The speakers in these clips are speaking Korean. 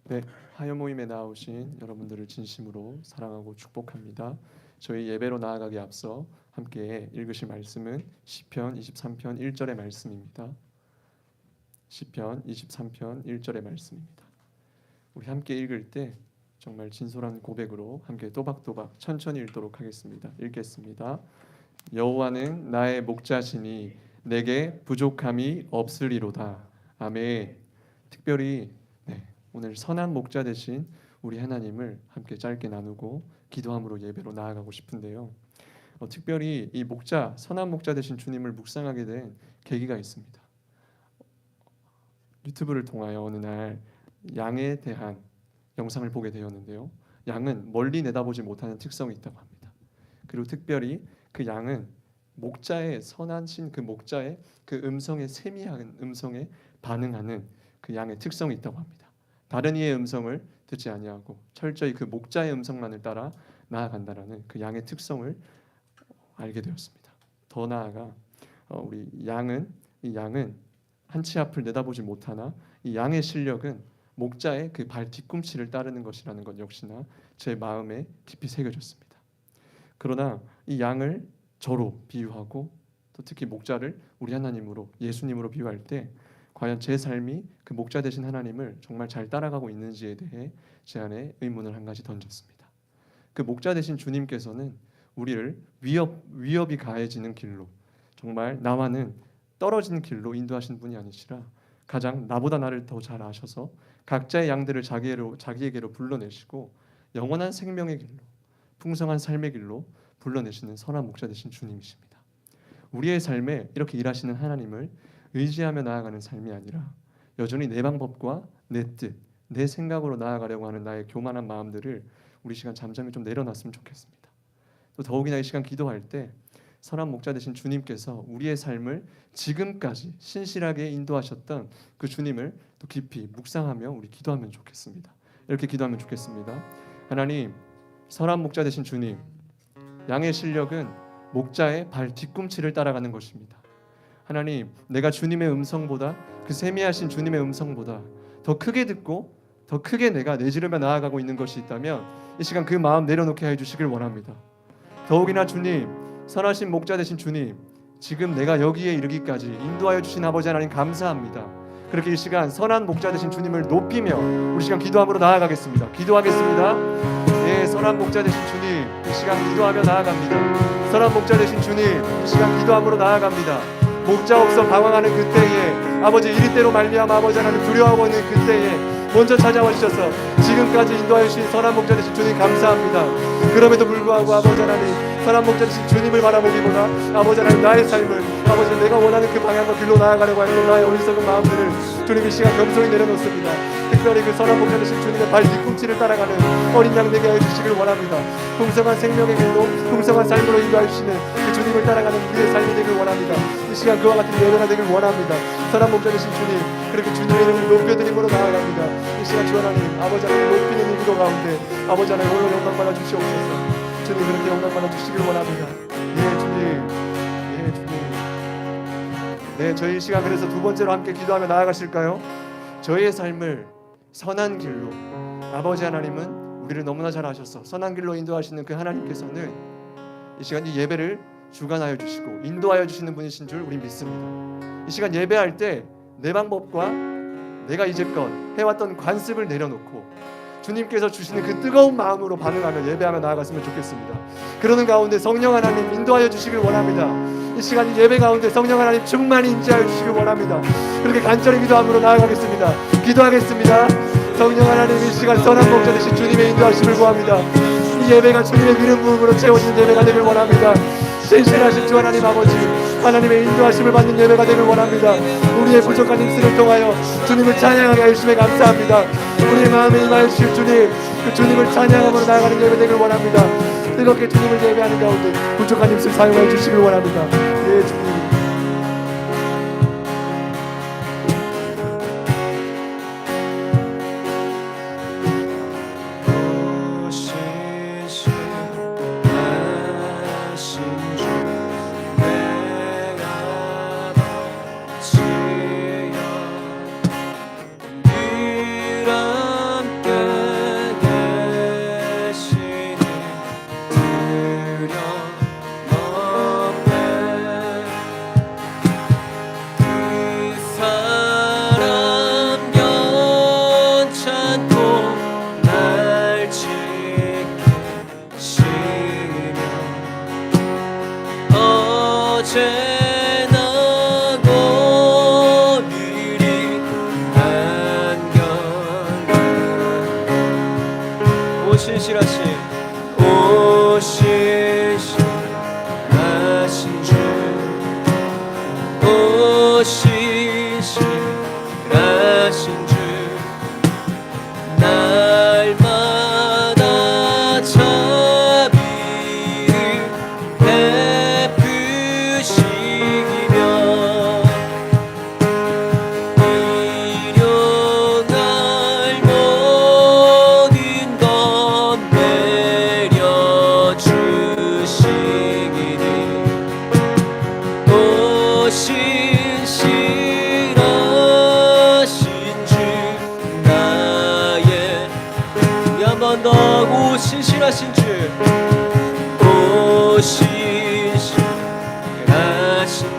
네, 화요 모임에 나오신 여러분들을 진심으로 사랑하고 축복합니다. 저희 예배로 나아가기 앞서 함께 읽으실 말씀은 시편 23편 1절의 말씀입니다. 시편 23편 1절의 말씀입니다. 우리 함께 읽을 때 정말 진솔한 고백으로 함께 또박또박 천천히 읽도록 하겠습니다. 읽겠습니다. 여호와는 나의 목자시니 내게 부족함이 없으리로다. 아멘. 특별히 오늘 선한 목자 되신 우리 하나님을 함께 짧게 나누고 기도함으로 예배로 나아가고 싶은데요. 특별히 이 목자, 선한 목자 되신 주님을 묵상하게 된 계기가 있습니다. 유튜브를 통하여 어느 날 양에 대한 영상을 보게 되었는데요. 양은 멀리 내다보지 못하는 특성이 있다고 합니다. 그리고 특별히 그 양은 목자의 선하신 그 목자의 그 음성에 세미한 음성에 반응하는 그 양의 특성이 있다고 합니다. 다른 이의 음성을 듣지 아니하고 철저히 그 목자의 음성만을 따라 나아간다라는 그 양의 특성을 알게 되었습니다. 더 나아가 우리 이 양은 한 치 앞을 내다보지 못하나 이 양의 실력은 목자의 그 발 뒤꿈치를 따르는 것이라는 것 역시나 제 마음에 깊이 새겨졌습니다. 그러나 이 양을 저로 비유하고 또 특히 목자를 우리 하나님으로 예수님으로 비유할 때 과연 제 삶이 그 목자 되신 하나님을 정말 잘 따라가고 있는지에 대해 제 안에 의문을 한 가지 던졌습니다. 그 목자 되신 주님께서는 우리를 위협이 가해지는 길로, 정말 나와는 떨어진 길로 인도하신 분이 아니시라 가장 나보다 나를 더 잘 아셔서 각자의 양들을 자기에게로 불러내시고 영원한 생명의 길로, 풍성한 삶의 길로 불러내시는 선한 목자 되신 주님이십니다. 우리의 삶에 이렇게 일하시는 하나님을 의지하며 나아가는 삶이 아니라 여전히 내 방법과 내 뜻, 내 생각으로 나아가려고 하는 나의 교만한 마음들을 우리 시간 잠잠히 좀 내려놨으면 좋겠습니다. 또 더욱이나 이 시간 기도할 때 선한 목자 되신 주님께서 우리의 삶을 지금까지 신실하게 인도하셨던 그 주님을 또 깊이 묵상하며 우리 기도하면 좋겠습니다. 이렇게 기도하면 좋겠습니다. 하나님, 선한 목자 되신 주님, 양의 실력은 목자의 발 뒤꿈치를 따라가는 것입니다. 하나님, 내가 주님의 음성보다 그 세미하신 주님의 음성보다 더 크게 듣고 더 크게 내가 내지르며 나아가고 있는 것이 있다면 이 시간 그 마음 내려놓게 해주시길 원합니다. 더욱이나 주님, 선하신 목자 되신 주님, 지금 내가 여기에 이르기까지 인도하여 주신 아버지 하나님 감사합니다. 그렇게 이 시간 선한 목자 되신 주님을 높이며 우리 시간 기도함으로 나아가겠습니다. 기도하겠습니다. 예, 선한 목자 되신 주님, 이 시간 기도하며 나아갑니다. 선한 목자 되신 주님, 이 시간 기도함으로 나아갑니다. 목자 없어 방황하는 그때에 아버지 이리때로 말미암아 아버지 하나님 두려워하고 있는 그때에 먼저 찾아와 주셔서 지금까지 인도하여 주신 선한 목자 되신 주님 감사합니다. 그럼에도 불구하고 아버지 하나님 선한 목자 되신 주님을 바라보기보다 아버지 하나님 나의 삶을 아버지 내가 원하는 그 방향과 길로 나아가려고 하는 나의 어리석은 마음들을 주님 이 시간 겸손히 내려놓습니다. 특별히 그 선한 목자 되신 주님의 발 뒤꿈치를 따라가는 어린 양 되게 해주시길 원합니다. 풍성한 생명의 길로 풍성한 삶으로 인도해 주시는 그 주님을 따라가는 우리의 삶이 되길 원합니다. 이 시간 그와 같은 예배가 되길 원합니다. 선한 목자 되신 주님, 그렇게 주님의 이름을 높여드림으로 나아갑니다. 이 시간 주 하나님 아버지 하나님 높이는 이 기도 가운데 아버지 하나님 오늘 영광 받아 주시옵소서. 주님 그렇게 영광 받아 주시길 원합니다. 예 주님, 예 주님. 네, 저희 이 시간 그래서 두 번째로 함께 기도하며 나아가실까요? 저희의 삶을 선한 길로, 아버지 하나님은 우리를 너무나 잘 아셔서 선한 길로 인도하시는 그 하나님께서는 이 시간 이 예배를 주관하여 주시고 인도하여 주시는 분이신 줄 우리 믿습니다. 이 시간 예배할 때 내 방법과 내가 이제껏 해왔던 관습을 내려놓고 주님께서 주시는 그 뜨거운 마음으로 반응하며 예배하며 나아갔으면 좋겠습니다. 그러는 가운데 성령 하나님 인도하여 주시길 원합니다. 이 시간 이 예배 가운데 성령 하나님 충만히 임재하여 주시길 원합니다. 그렇게 간절히 기도함으로 나아가겠습니다. 기도하겠습니다. 성령 하나님 이 시간 선한 목자 되신 주님의 인도하심을 구합니다. 이 예배가 주님의 기름 부음으로 채워진 예배가 되길 원합니다. 신실하신 주 하나님 아버지, 하나님의 인도하심을 받는 예배가 되길 원합니다. 우리의 부족한 입술을 통하여 주님을 찬양하게 하심에 감사합니다. 우리의 마음에 임하여 주실 주님, 그 주님을 찬양함으로 나아가는 예배 되길 원합니다. 뜨겁게 주님을 예배하는 가운데 부족한 입술 사용하여 주시길 원합니다. 예 주님. 신실하신 주, 오 신실하신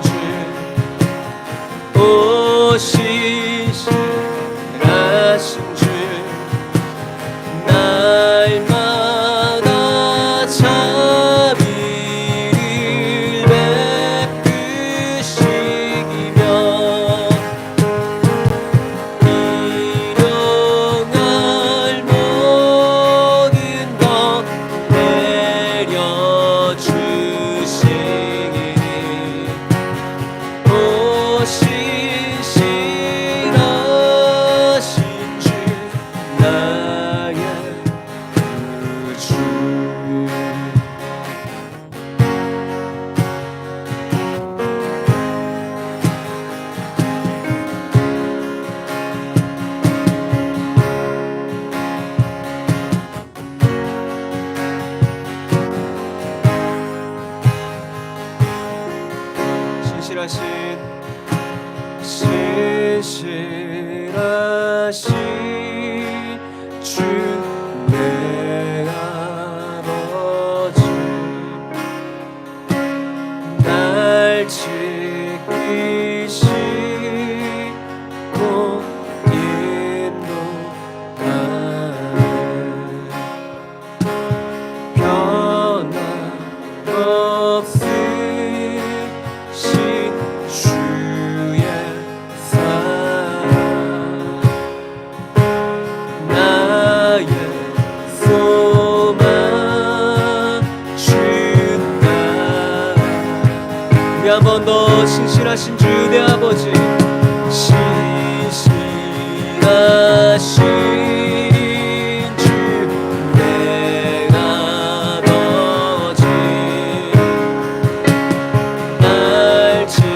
주, 오 신실하신 주, 날마다 자비를 베푸시기며 일용할 모든 것 내려주시기니 오 신실하신 주 나의 구주. 신실하신 주 내 아버지, 날 지키시고 인도하네. 변함없으신 주의 사랑, 나의 소망 주 나. 우리 한 번 더 신실하신 주 내 아버지, 신실하신 주 내 아버지, 날 지키시고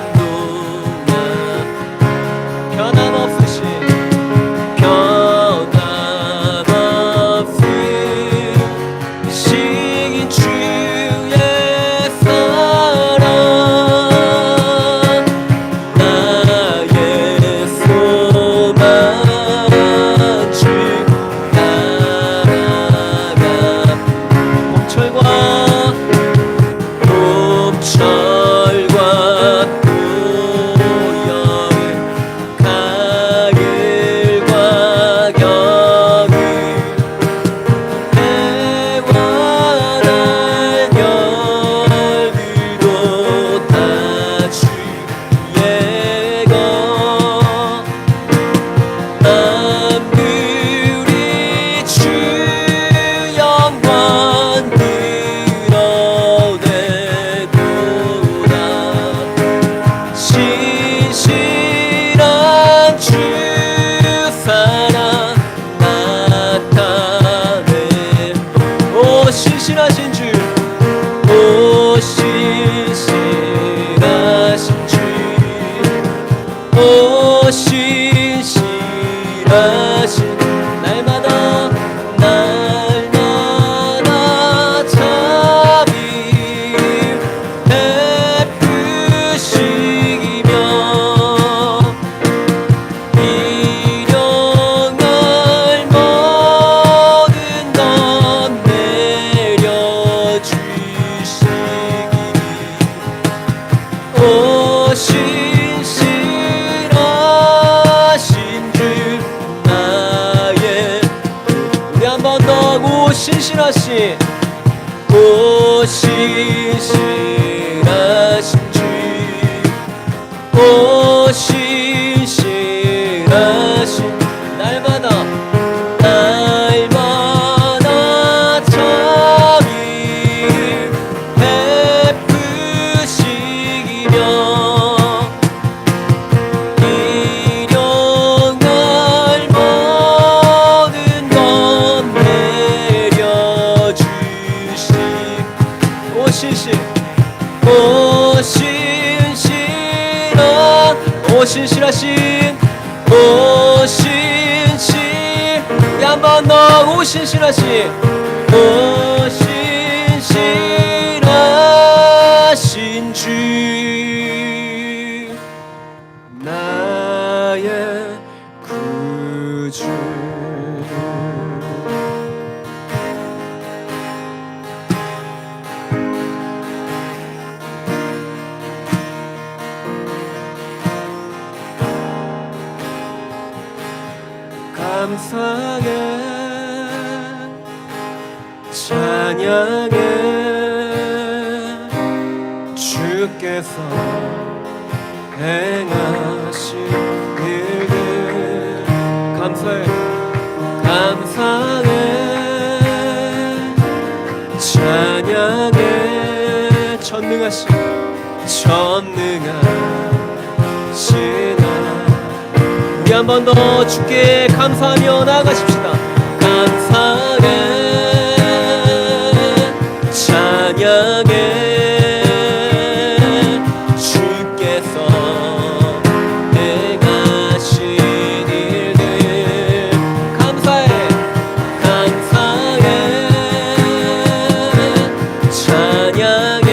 인도하. 변함없으신 주의 사랑, 나의 소망 주 나아가. 봄철과 또여름, 가을과 겨울, 해와 날 열들도 다 주의 것. 남들이 주 영광 드러내도다. 신실한 주 사랑 나타내. 오 신실하신 주, 오 신실하신 주, 오 신실하신, 날마다 자비 베푸시기며 일용할 모든 것 내려주시기니 오 신실하신 주 나의. 우리 한 번 더. 오 신실하신, 오 신실하신 주, 오 신실하신, 날마다 자비 베푸시기며 일용할 모든 것 내려주시. 오 신실하신, 오 신실. 우리 한 번 더. 오 신실하신, 오 신실하신 주 나의 구 감사해 찬양해 주께서 행하신 일들 감사해 감사해 찬양해 전능하신 우리 한 번 더 주께 감사하며 나아가십시다. 감사해 찬양해 주께서 행하신 일들 감사해 감사해 찬양해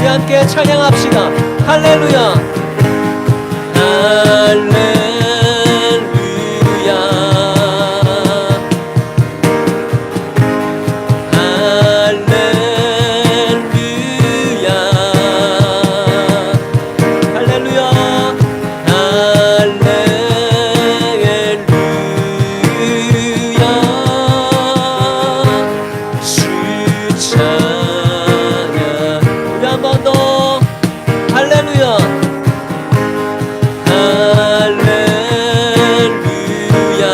함께 찬양합시다. 할렐루야 할렐루야 할렐루야 할렐루야 할렐루야 주 찬양 우리 한 번 더 할렐루야 할렐루야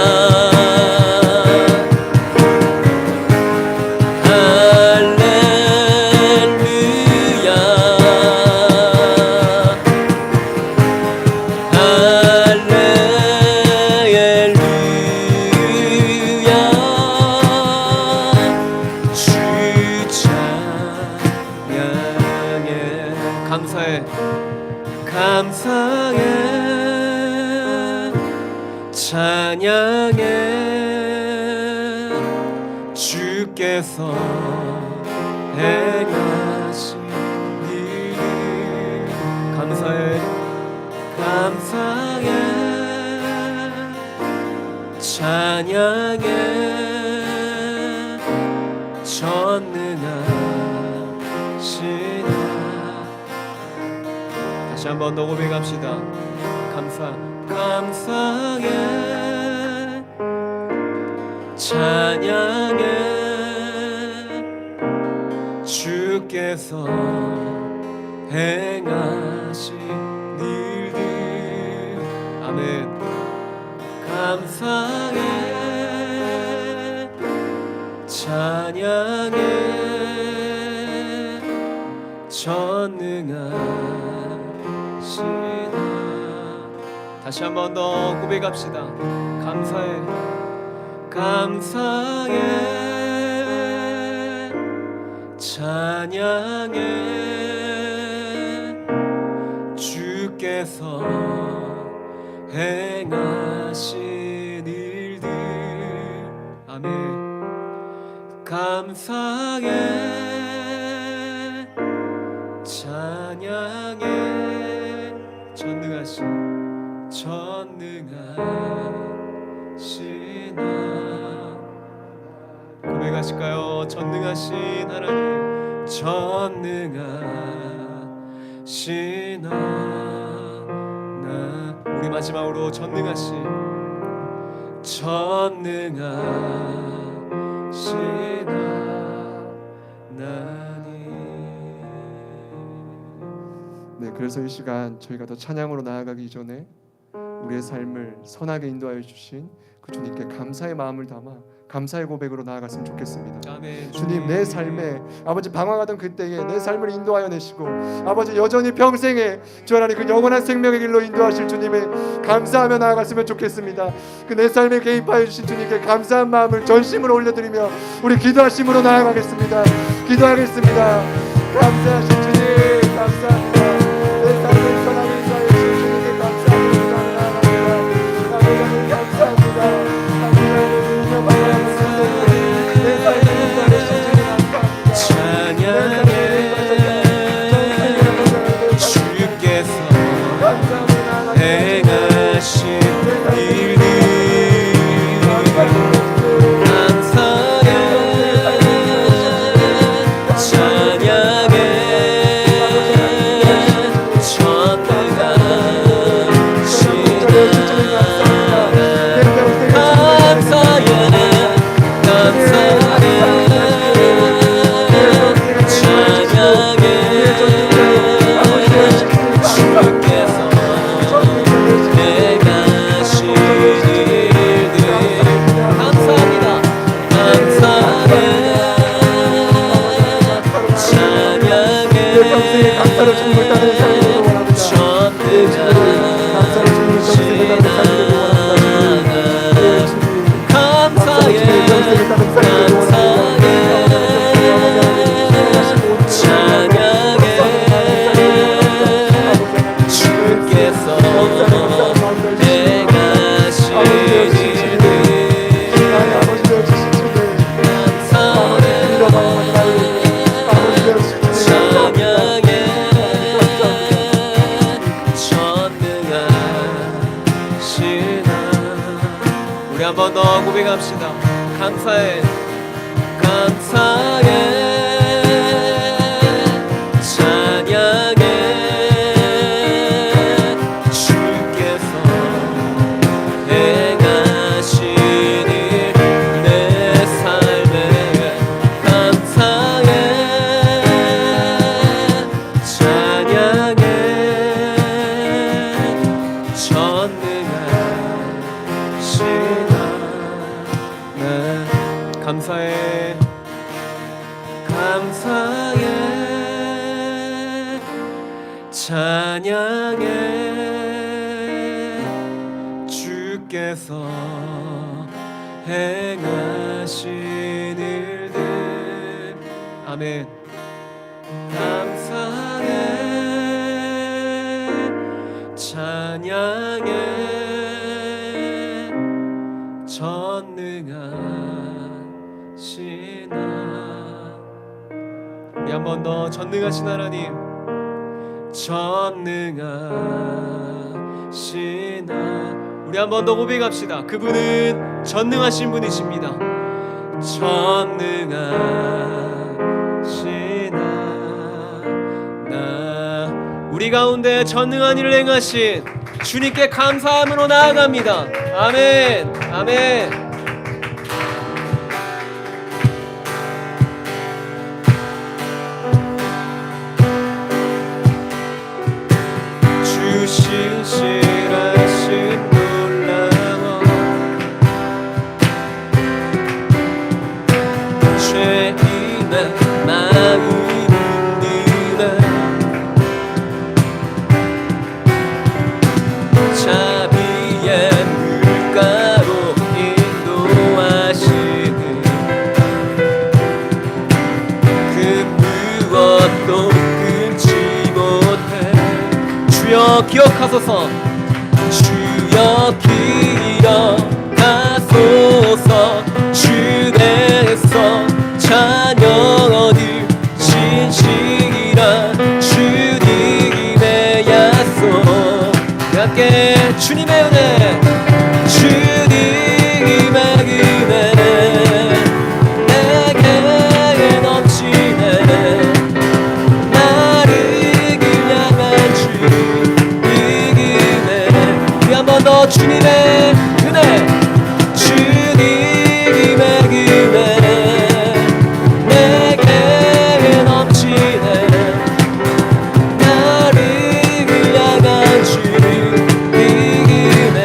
할렐루야 할렐루야 주 찬양해 감사해 감사해 찬양해 주께서 행하신 일 감사해 감사해 찬양해 전능하신 다시 한 번 더 고백합시다. 감사해 찬양해 주께서 행하신 일들 아멘 감사해 찬양해 전능하시나 다시 한 번 더 고백합시다. 감사해 감사해 찬양해 주께서 행하신 일들 아멘 감사해 찬양해 전능하시나 고백하실까요? 전능하신 하나님 전능하시나 우리 마지막으로 전능하시나 네, 그래서 이 시간 저희가 더 찬양으로 나아가기 전에 우리의 삶을 선하게 인도하여 주신 그 주님께 감사의 마음을 담아 감사의 고백으로 나아갔으면 좋겠습니다. 아멘. 주님 내 삶에 아버지 방황하던 그때에 내 삶을 인도하여 내시고 아버지 여전히 평생에 주 하나님 그 영원한 생명의 길로 인도하실 주님의 감사하며 나아갔으면 좋겠습니다. 그 내 삶에 개입하여 주신 주님께 감사한 마음을 전심으로 올려드리며 우리 기도하심으로 나아가겠습니다. 기도하겠습니다. 감사하신 주님 감사합니다. 내 삶을 선하게 인도하여 주신 주님께 감사합니다. 나아갑니다. 감사합니다. 찬양해 우리 한 번 더 고백합시다. 감사해, 감사해, 찬양해. 주께서 행하신 일 내 삶에 감사해, 찬양해. 감사해, 감사해, 찬양해. 주께서 행하신 일들. 아멘. 감사해, 찬양해. 전능하신 우리 한 번 더 전능하신 하나님, 전능하신 우리 한 번 더 고백합시다. 그분은 전능하신 분이십니다. 전능하신 우리 가운데 전능한 일을 행하신 주님께 감사함으로 나아갑니다. 아멘, 아멘. 신실하신 놀라워 죄인의 마음을 느나 자비의 물가로 인도하시는 그 무엇도 끊지 못해. 주여 기억하소서, 주여 기억하소서. 주께서 자녀 얻을 진실이라 주님의 약속. 함께 주님의 은혜, 주님의 은혜 내게 넘치네. 나를 향한 한 번 더 주님의 은혜, 주님의 은혜 내게 넘치네. 나를 향한 주님의 은혜.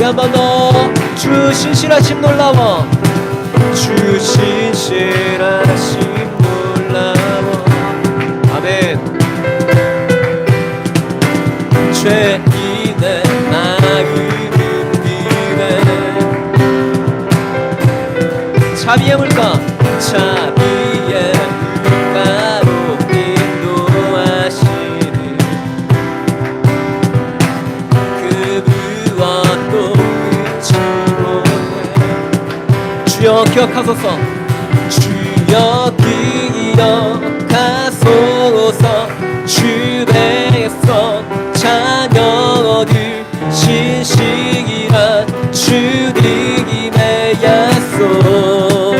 한 번 더 주 신실하심 놀라워, 주 신실하심 놀라워. 아멘. 죄인의 자비의 물가, 자비의 물가로 인도하시는 그 무엇도 끊지 못해. 주여 기억하소서, 주여 기억하소서. 주께서 자녀 얻을 신실이란 주님의 약속.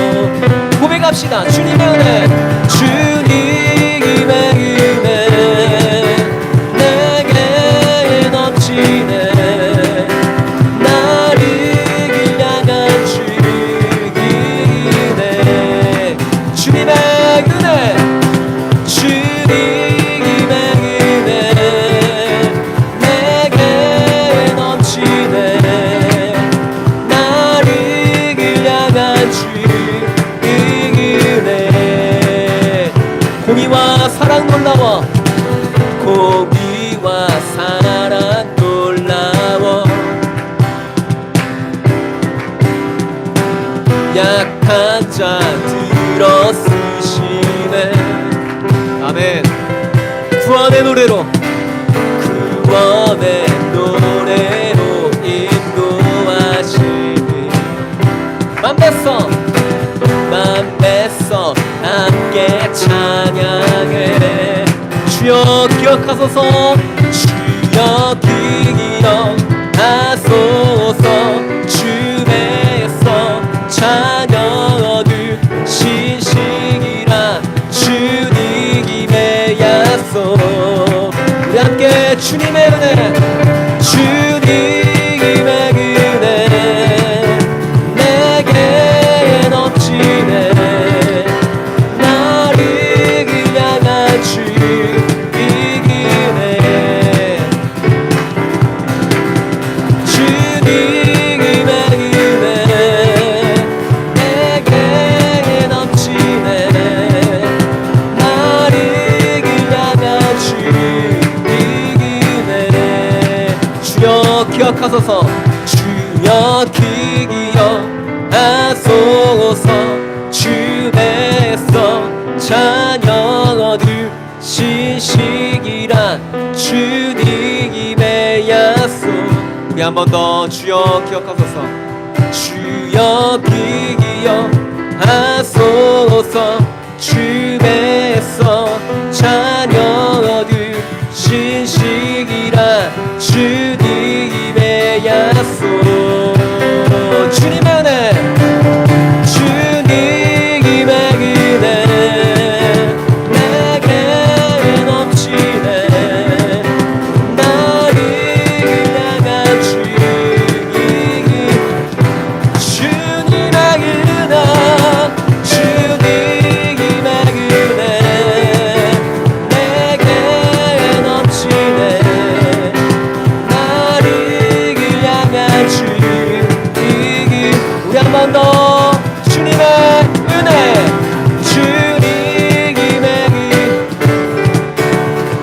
고백합시다. 주님의 은혜, 주님의 은혜 내게 넘치네. 나를 향한 주님의 주님의 은혜, 주님의 은혜 내게 넘치네. 나를 향한 주님의 은혜. 공의와 사랑 놀라워, 공의와 사랑 놀라워. 약한 자 들어쓰시네. 아멘. 구원의 노래로, 구원의 노래로 인도하시니 맘 뱉어 함께 찬양해. 주여 기억하소서, 주여 기억하소서. 주의 하소서. 주께서 자녀들 신식이란 주님의 약속. 우리 한 번 더 주여 기억하소서. 주여 기억하소서. 주께서 자녀들 신식이란 주님의 약속. 주님의 은혜, 주님의 은혜 내게 넘치네. 나를 향한 주님의 은혜, 주님의 은혜 내게 넘치네. 나를 향한 주님의. 우리 한 번 더. 주님의 은혜, 주님의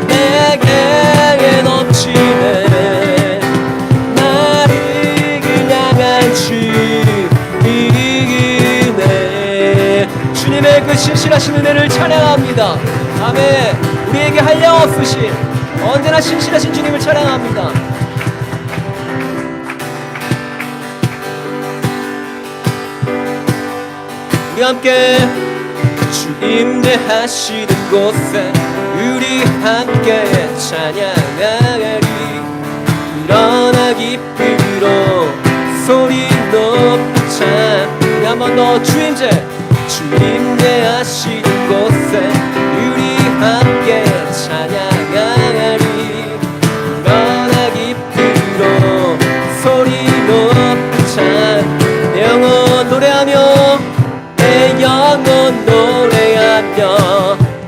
내게 넘치네. 나를 향한 주님의 은혜. 주님의 그 신실하신 은혜를 찬양합니다. 아멘. 우리에게 한량 없으신 언제나 신실하신 주님을 찬양합니다. 우리 함께 주 임재하시는 곳에 우리 함께 찬양하리. 일어나 기쁨으로 소리 높자. 우리 한 번 더. 주 임재하시는 곳에 우리 함께 찬양하리. 일어나 기쁨으로 소리 높자. 내 영혼 노래하며 영혼 노래하며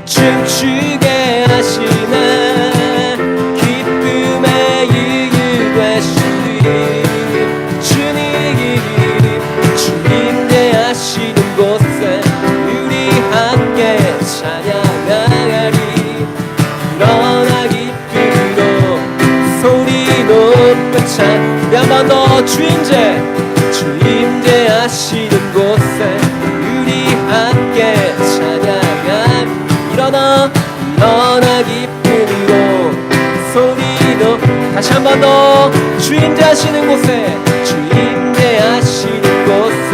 춤추게 하시네. 기쁨의 이유 되시니 주님, 주님 대하시는 곳에 우리 함께 찬양하리. 일어나 기쁨으로 소리 높여 찬. 한 번 더. 주님 대하시는 곳에 함께 찬양한. 일어나 기쁨으로 소리도. 다시 한 번 더. 주 임재하시는 곳에, 주 임재하시는 곳에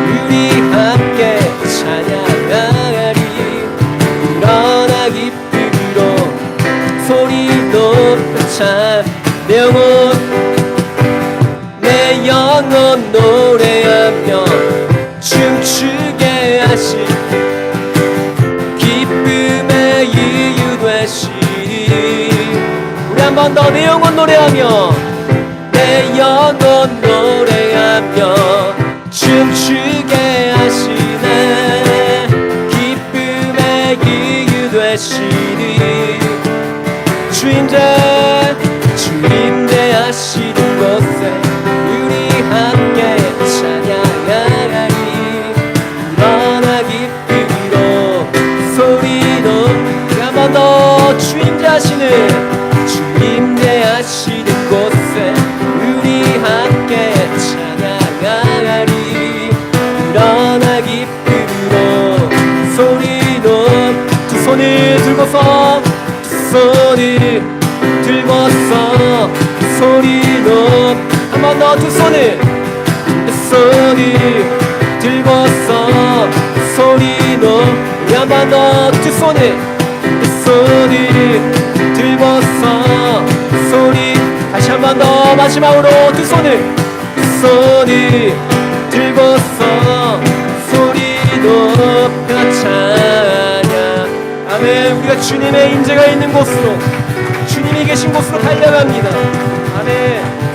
우리 함께 찬양하리. 일어나 기쁨으로 소리도 찬. 내 영혼 노래하며 춤추게 하신 기쁨의 이유 되시니. 우리 한 번 더. 내 영혼 노래하며, 내 영혼 노래하며 춤추게 하시네. 기쁨의 이유 되시니 주 임재하시는 곳에 우리 함께 찬양하리. 일어나 기쁨으로 소리도. 한 번 더. 주 임재하시는 곳에 우리 함께 찬양하리. 일어나 기쁨으로 소리도. 두 손을 들고서, 두 손을 들고서 소리도. 한 번 더. 두 손을 들고서 소리도. 한 번 더. 두 손을 들고서 소리. 다시 한 번 더. 마지막으로 두 손을 들고서 소리 높여 찬양. 아멘. 우리가 주님의 임재가 있는 곳으로, 주님이 계신 곳으로 달려갑니다. 아멘.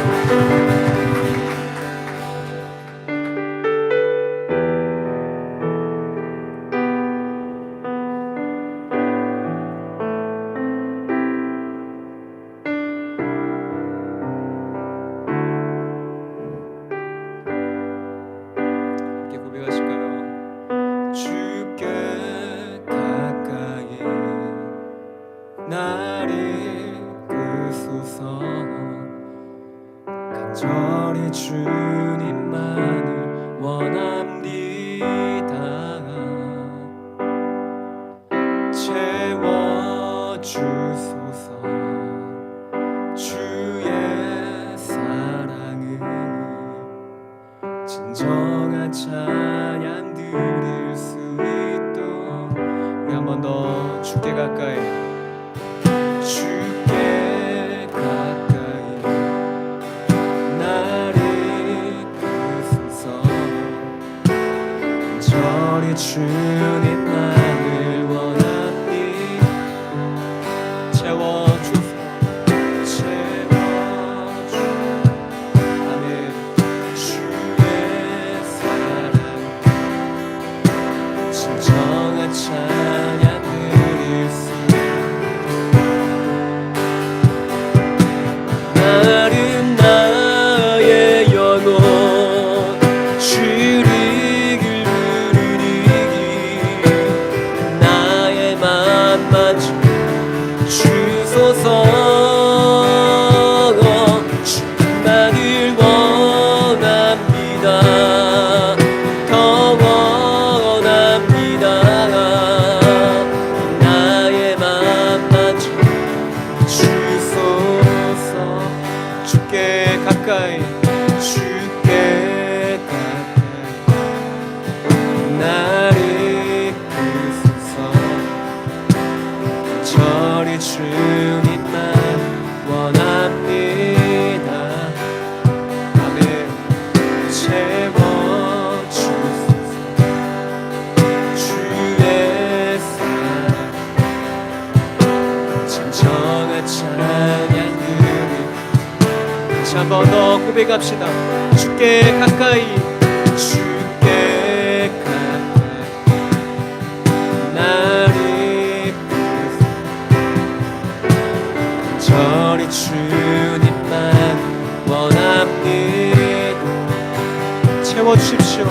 간절히 주님만 진정한 찬양 드릴 수 있도록 우리 한 번 더 주께 가까이 주께 가까이 나를 이끄소서 저리 주님만을 원합니 채워주소 아멘 주의 사랑 진정한 찬양 드릴 수 나는 나의 영혼 주를 부르리 나의 맘만 주소서 주만을 원합니다 더 원합니다 나의 맘만 주소서 주께 가까이 주께 가까이 나를 이끄소서 저리 주님만 원합니다 아멘 채워주소서 주의 사랑 진정한 찬양 다시 한 번 더 고백합시다 주께 가까이 주께 가까이 나를 이끄소서 저리 주님만 원합니다 채워주십시오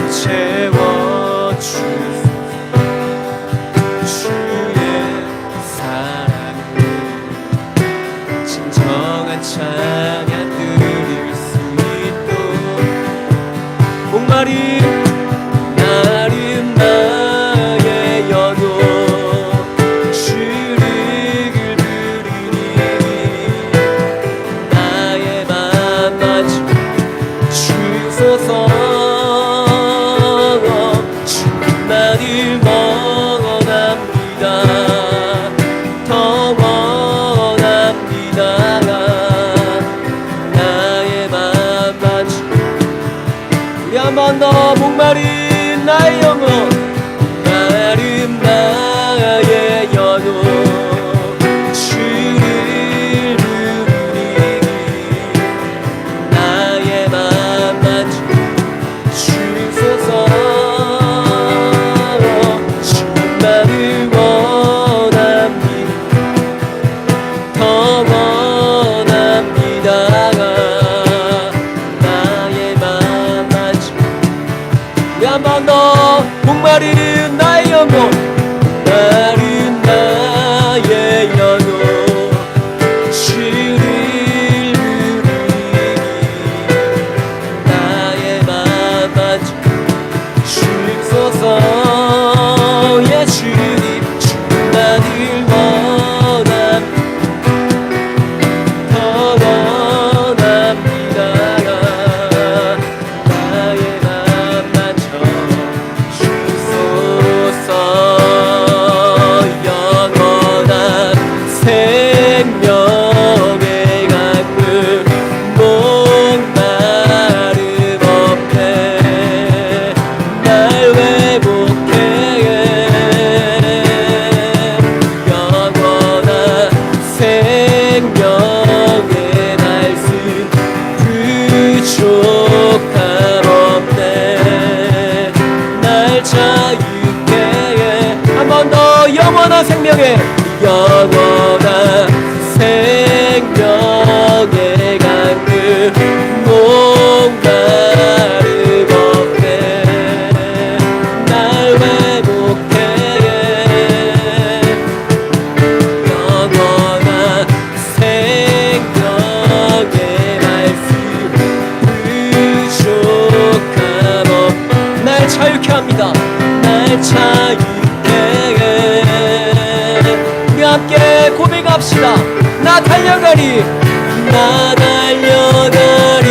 채워주소서 주의 사랑을 진정한 찬양 드릴 수 있도록 목마른 나는 나의 영혼 주를 부르니 나의 맘만 주소서 주만을 원합니다 더 원합니다 나의 맘만 우리 한 번 더 목마른 나의 영혼 목마른 나의 영혼 주를 부르니 나의 맘만 주소서 주만을 원합니다 더 원합니다 나의 맘만 우리 한 번 더 목마른 나의 영혼 목마른 나의 영혼 주를 부르니 나의 맘만 주소서 예 주님 주만을 원합니다 더 원합니다 나의 맘만 주소서 영원한 생명의 강물 목마름 없네 날 회복해 영원한 생명의 말씀 부족함 없네 날 자유케 한 번 더 영원한 생명의 강물 목마름 없네 날 회복해 영원한 생명의 말씀 부족함 날 자유케 합니다 날 자유케 우리 함께 고백합시다 나 달려가리 나 달려가리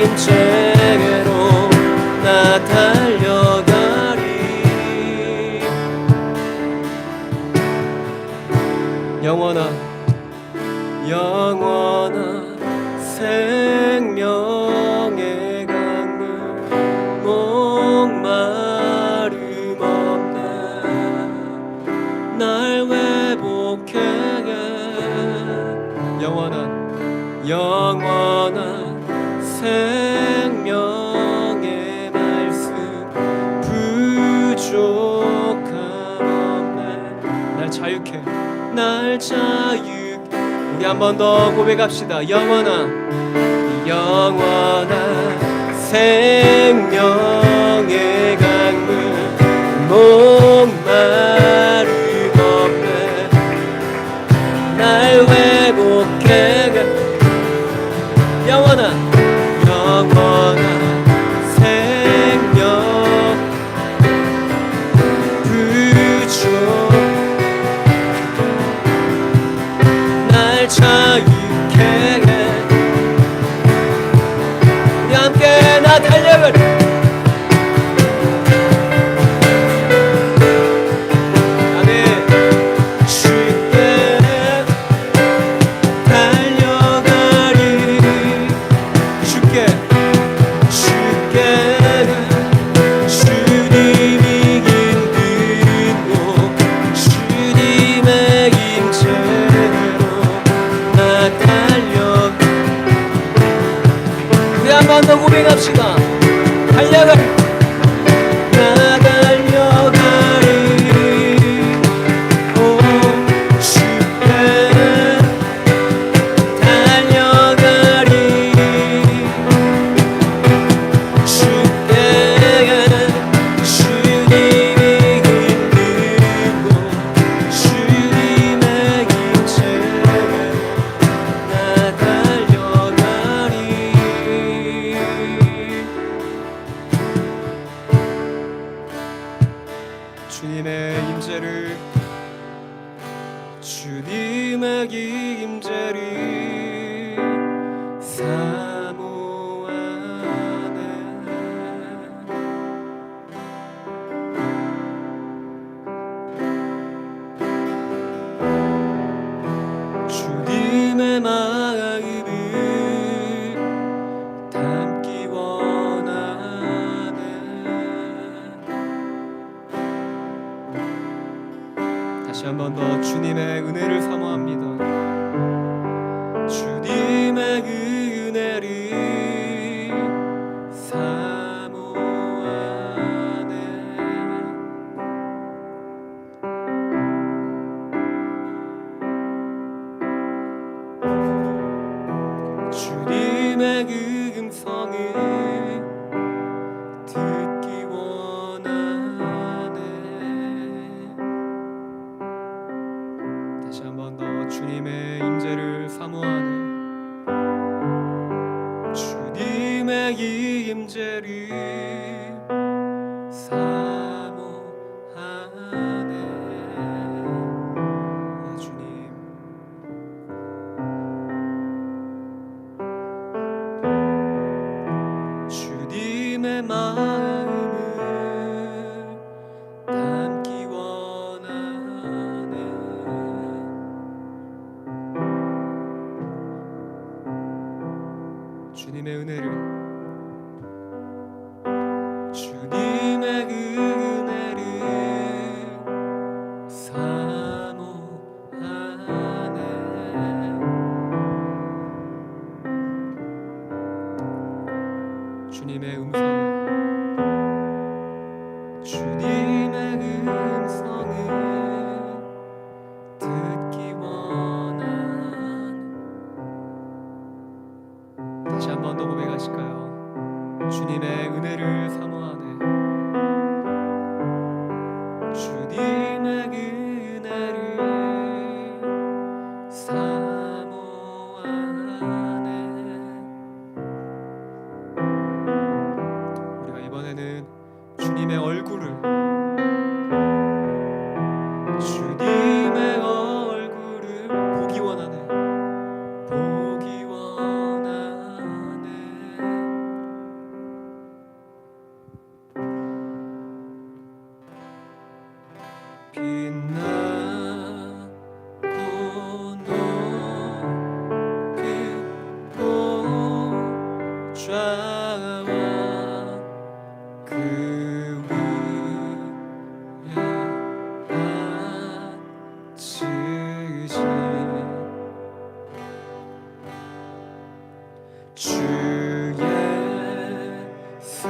임재로 나 달려가리. 영원한 생명의 강물 목마름 없네. 날 회복해. 영원한 생명의 말씀 부족함 없네. 날 자유케. 우리 한 번 더 고백합시다. 영원한 생명의 강물 목마름 없네. 날 회복해. 영원한 생명 부족 날 자유케 해. 우리 함께 나 달려가리. 아멘. 쉽게 달려가리. 쉽게 주님이 인도로 주님의 임재로 나 달려. 우리 한 번 더 고백합시다. 달려가리. 나 달려가리. 오 쉽게 달려가리. 쉽게 주님이 인도로 주님의 임재로 나 달려가리. 주님의 임재를 사모하네. 주님의 마음을 담기 원하네. 다시 한 번 더 주님의 은혜를 사모합니다. 주님의 은혜를 사모하네. 주님의 음성을 듣기 원하네. 다시 한 번 더 주님의 임재를 사모하네. 주님의 임재를 사모하네. 네, 주님. 주님의 마음을 담기 원하네. 주님의 은혜를 사모하네. 주님의 음성을 듣기 원하네. 다시 한 번 더 고백하실까요? 주님의 은혜를 사모하네. 주님의 은혜를 사모하네. 우리가 이번에는 주님의 얼굴을 보기 원하네. 보기 원하네. 좌와 그 위에 앉으신 주 예수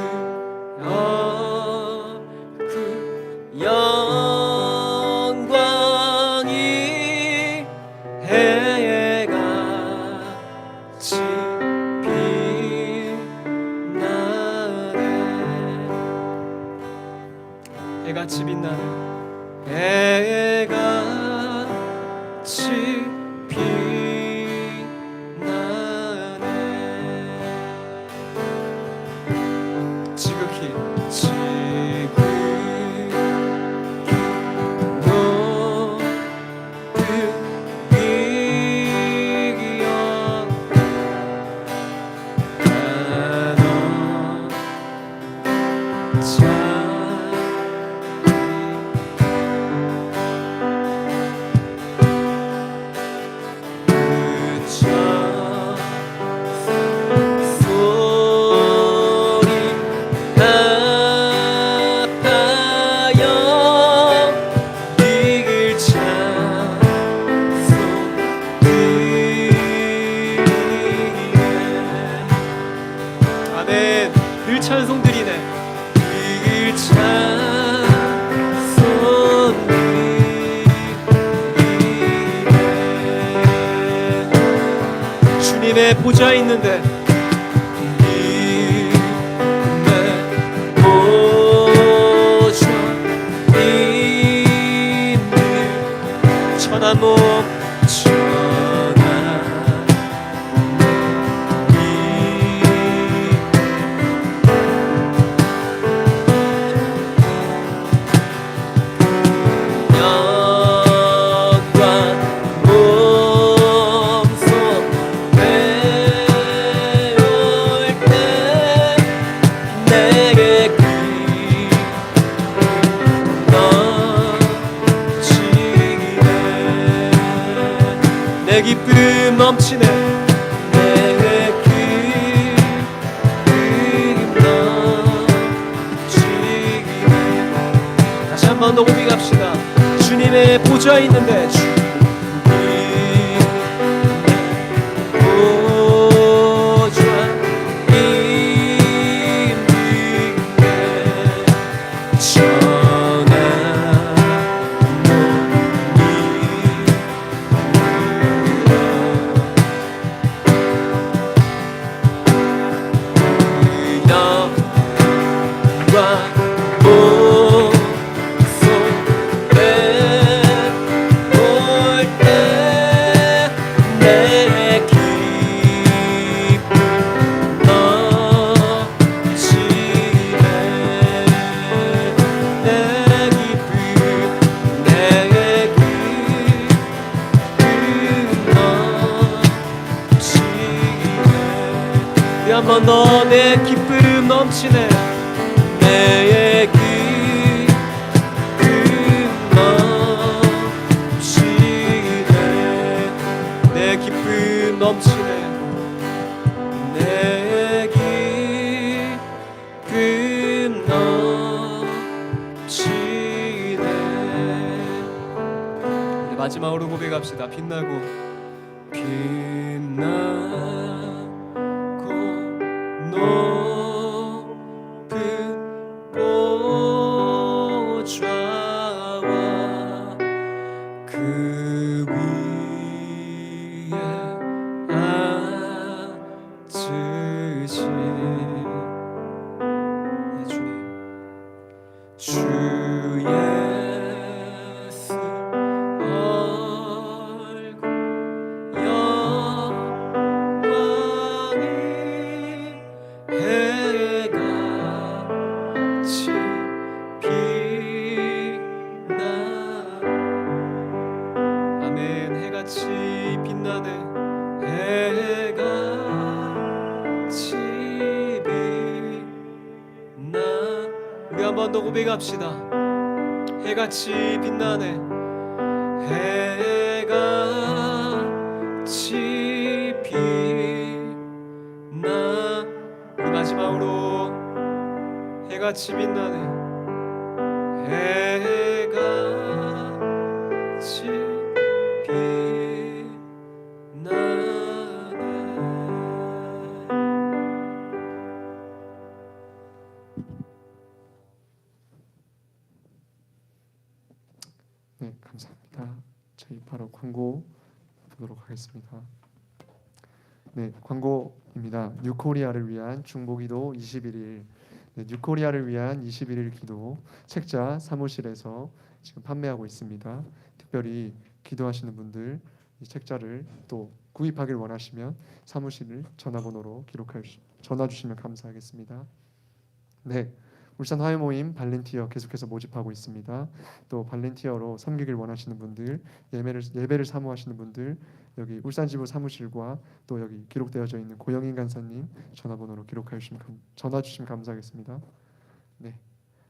얼굴 영광이 해같이 빛나네 해같이 빛나네 해같이 빛나네 지극히 높은 위기여 아멘. 늘 찬송드리네. 늘 찬송드리네. 주님의 보좌 있는데 주님의 보좌 있는 천한 몸 내 기쁨 넘치네 내 기쁨 넘치네 다시 한 번 더 고백합시다 주님의 보좌 있는데 주님의 보좌 있는데 천한 한 번 더 내 기쁨 넘치네 내 기쁨 넘치네 내 기쁨 넘치네 내 기쁨 넘치네 이제 마지막으로 고백합시다 빛나고 높은 보좌와 그 위에 앉으신 주님 주 예수 얼굴 영광이 해같이 빛나 아멘 해같이 빛나네 해같이 빛나 우리 한 번 더 고백합시다 해같이 빛나네 해같이 빛나 사우로 해같이 빛나네. 해같이 빛나네. 네, 감사합니다. 저희 바로 광고 보도록 하겠습니다. 네, 광고입니다. 뉴코리아를 위한 중보기도 21일. 네, 뉴코리아를 위한 21일 기도 책자 사무실에서 지금 판매하고 있습니다. 특별히 기도하시는 분들 이 책자를 또 구입하길 원하시면 사무실 전화번호로 전화 주시면 감사하겠습니다. 네, 울산 화요 모임 발렌티어 계속해서 모집하고 있습니다. 또 발렌티어로 섬기길 원하시는 분들, 예배를 사모하시는 분들 여기 울산 지부 사무실과 또 여기 기록되어져 있는 고영인 간사님 전화번호로 전화 주시면 감사하겠습니다. 네,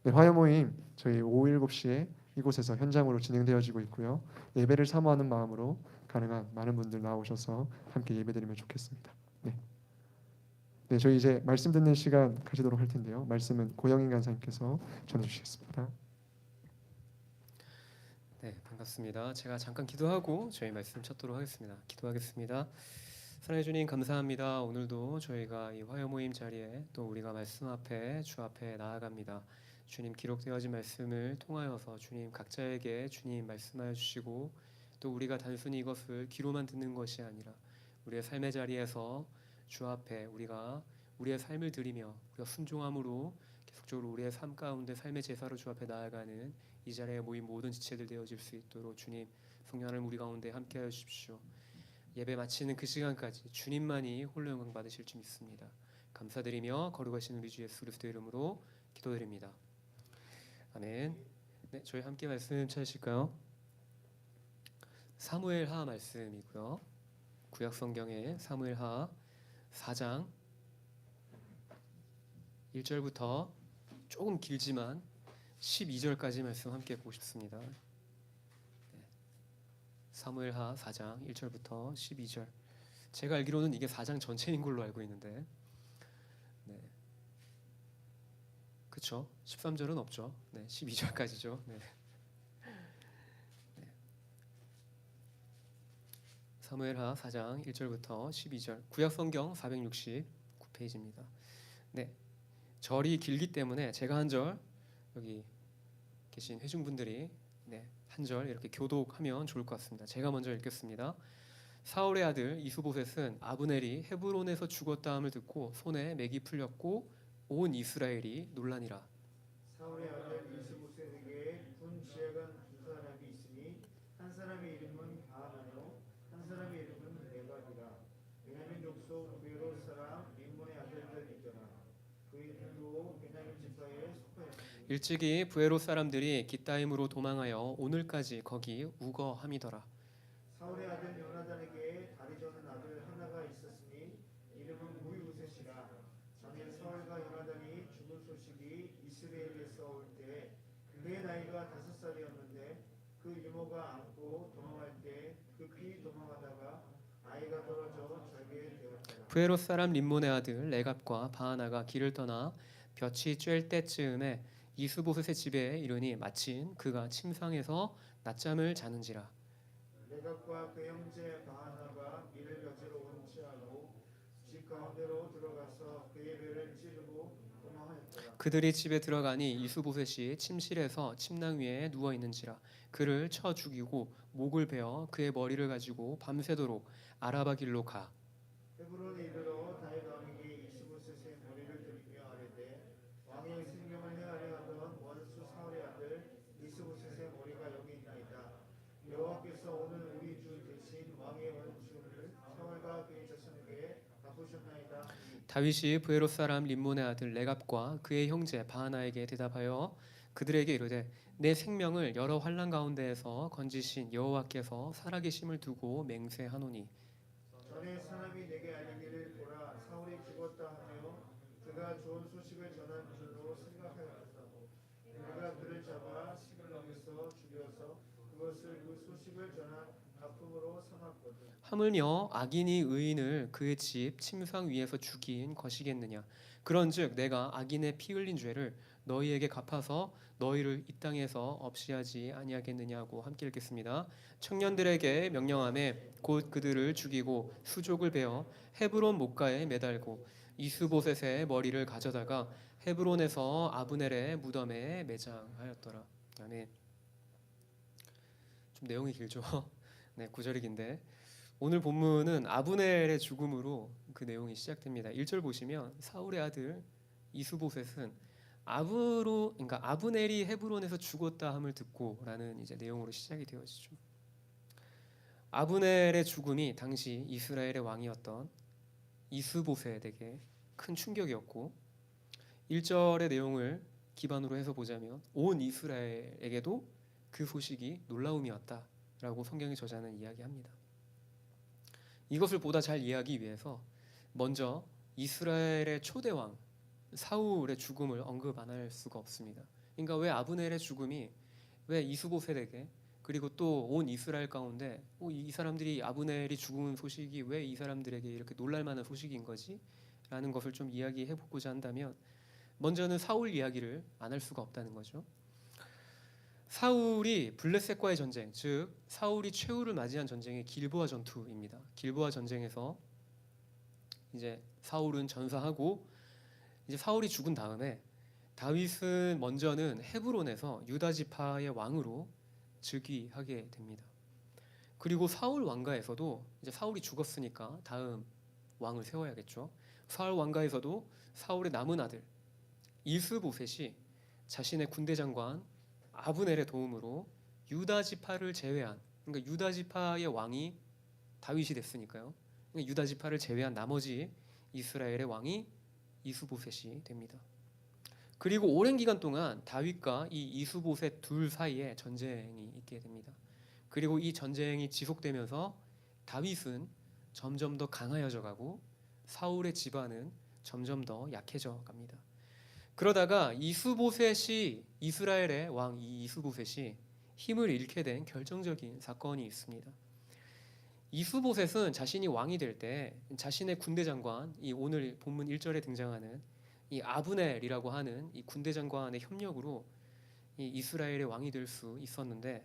네, 화요 모임 저희 오후 7시에 이곳에서 현장으로 진행되어지고 있고요. 예배를 사모하는 마음으로 가능한 많은 분들 나오셔서 함께 예배드리면 좋겠습니다. 네. 네, 저희 이제 말씀 듣는 시간 가지도록 할 텐데요. 말씀은 고영인 간사님께서 전해 주시겠습니다. 네, 반갑습니다. 제가 잠깐 기도하고 저희 말씀 찾도록 하겠습니다. 기도하겠습니다. 사랑해 주님 감사합니다. 오늘도 저희가 이 화요 모임 자리에 또 우리가 말씀 앞에 주 앞에 나아갑니다. 주님 기록되어진 말씀을 통하여서 주님 각자에게 주님 말씀하여 주시고 또 우리가 단순히 이것을 귀로만 듣는 것이 아니라 우리의 삶의 자리에서 주 앞에 우리가 우리의 삶을 드리며 우리가 순종함으로 계속적으로 우리의 삶 가운데 삶의 제사로 주 앞에 나아가는 이 자리에 모인 모든 지체들 되어질 수 있도록 주님 성령 하나님 우리 가운데 함께하여 주십시오. 예배 마치는 그 시간까지 주님만이 홀로 영광 받으실 줄 믿습니다. 감사드리며 거룩하신 우리 주 예수 그리스도의 이름으로 기도드립니다. 아멘. 네, 저희 함께 말씀 찾으실까요? 사무엘하 말씀이고요. 구약 성경의 사무엘하 4장 1절부터 조금 길지만 12절까지 말씀 함께 보고 싶습니다. 사무엘하 4장 1절부터 12절. 제가 알기로는 이게 4장 전체인 걸로 알고 있는데, 네, 그렇죠? 13절은 없죠. 네, 12절까지죠. 네. 네. 사무엘하 4장 1절부터 12절. 구약 성경 469페이지입니다. 네, 절이 길기 때문에 제가 한 절, 여기 계신 회중분들이 한 절 이렇게 교독하면 좋을 것 같습니다. 제가 먼저 읽겠습니다. 사울의 아들 이스보셋은 아브넬이 헤브론에서 죽었다 함을 듣고 손에 맥이 풀렸고 온 이스라엘이 놀라니라. 사울의 아들 이스보셋에게 군 지휘관 두 사람이 있으니 한 사람의 이름은 바하나요 한 사람의 이름은 레갑이라. 베냐민 족속 부에롯 사람 림몬의 아들들 있더라. 그들도 베냐민 지파에 속하였으니 일찍이 부에롯 사람들이 깃다임으로 도망하여 오늘까지 거기 우거함이더라. 사울의 아들 요나단에게 다리 저는 아들 하나가 있었으니 이름은 무이우셋이라. 전에 사울과 요나단이 죽은 소식이 이스라엘에서 올 때 그의 나이가 5살이었는데 그 이모가 안고 도망할 때 급히 도망하다가 아이가 떨어져 절개 되었더라. 부에롯 사람 림몬의 아들 레갑과 바하나가 길을 떠나 볕이 쬐을 때쯤에 이스보셋의 집에 이르니 마침 그가 침상에서 낮잠을 자는지라. 레갑과 그 형제 바하나가 이를 가지러 온 채하고 집 가운데로 들어가서 그의 배를 찌르고 도망하였더라. 그들이 집에 들어가니 이스보셋이 침실에서 침낭 위에 누워 있는지라. 그를 쳐 죽이고 목을 베어 그의 머리를 가지고 밤새도록 아라바 길로 가. 헤브론에 이르러 다윗 왕에게 이스보셋의 머리를 드리며 아뢰되 왕의 생명을 헤아려 하던 원수 사울의 아들 이스보셋의 머리가 여기 있나이다. 여호와께서 오늘 우리 주 대신 왕의 원수를 사울과 그의 자손에게 갚으셨나이다. 다윗이 부에롯 사람 림몬의 아들 레갑과 그의 형제 바하나에게 대답하여 그들에게 이르되 내 생명을 여러 환난 가운데에서 건지신 여호와께서 살아계심을 두고 맹세하노니 전에 사람이 내게 알리기를 보라 사울이 죽었다 하며 그가 좋은 소식을 전한 줄로 생각하였다고. 내가 그를 잡아 시글람에서 죽여서 그것을 그 소식을 전한 가품으로 삼았거든. 하물며 악인이 의인을 그의 집 침상 위에서 죽인 것이겠느냐. 그런즉 내가 악인의 피 흘린 죄를 너희에게 갚아서 너희를 이 땅에서 없이 하지 아니하겠느냐고. 함께 읽겠습니다. 청년들에게 명령하매 곧 그들을 죽이고 수족을 베어 헤브론 목가에 매달고 이스보셋의 머리를 가져다가 헤브론에서 아브넬의 무덤에 매장하였더라. 아멘. 좀 내용이 길죠. 네, 구절이 긴데 오늘 본문은 아브넬의 죽음으로 그 내용이 시작됩니다. 1절 보시면 사울의 아들 이스보셋은 그러니까 아브넬이 헤브론에서 죽었다 함을 듣고라는 이제 내용으로 시작이 되어지죠. 아브넬의 죽음이 당시 이스라엘의 왕이었던 이스보셋에게 큰 충격이었고 1절의 내용을 기반으로 해서 보자면 온 이스라엘에게도 그 소식이 놀라움이었다라고 성경의 저자는 이야기합니다. 이것을 보다 잘 이해하기 위해서 먼저 이스라엘의 초대왕 사울의 죽음을 언급 안 할 수가 없습니다. 그러니까 왜 아브넬의 죽음이 왜 이스보셋에게 그리고 또 온 이스라엘 가운데 이 사람들이 아브넬이 죽은 소식이 왜 이 사람들에게 이렇게 놀랄 만한 소식인 거지? 라는 것을 좀 이야기해 보고자 한다면 먼저는 사울 이야기를 안 할 수가 없다는 거죠. 사울이 블레셋과의 전쟁, 즉 사울이 최후를 맞이한 전쟁이 길보아 전투입니다. 길보아 전쟁에서 이제 사울은 전사하고 이제 사울이 죽은 다음에 다윗은 먼저는 헤브론에서 유다 지파의 왕으로 즉위하게 됩니다. 그리고 사울 왕가에서도 이제 사울이 죽었으니까 다음 왕을 세워야겠죠. 사울 왕가에서도 사울의 남은 아들 이스보셋이 자신의 군대 장관 아브넬의 도움으로 유다 지파를 제외한 그러니까 유다 지파의 왕이 다윗이 됐으니까요. 그러니까 유다 지파를 제외한 나머지 이스라엘의 왕이 이스보셋이 됩니다. 그리고 오랜 기간 동안 다윗과 이 이스보셋 둘 사이에 전쟁이 있게 됩니다. 그리고 이 전쟁이 지속되면서 다윗은 점점 더 강하여져 가고 사울의 집안은 점점 더 약해져 갑니다. 그러다가 이스보셋이 이스라엘의 왕 이스보셋이 힘을 잃게 된 결정적인 사건이 있습니다. 이스보셋은 자신이 왕이 될 때 자신의 군대 장관, 이 오늘 본문 1절에 등장하는 이 아브넬이라고 하는 이 군대 장관의 협력으로 이 이스라엘의 왕이 될 수 있었는데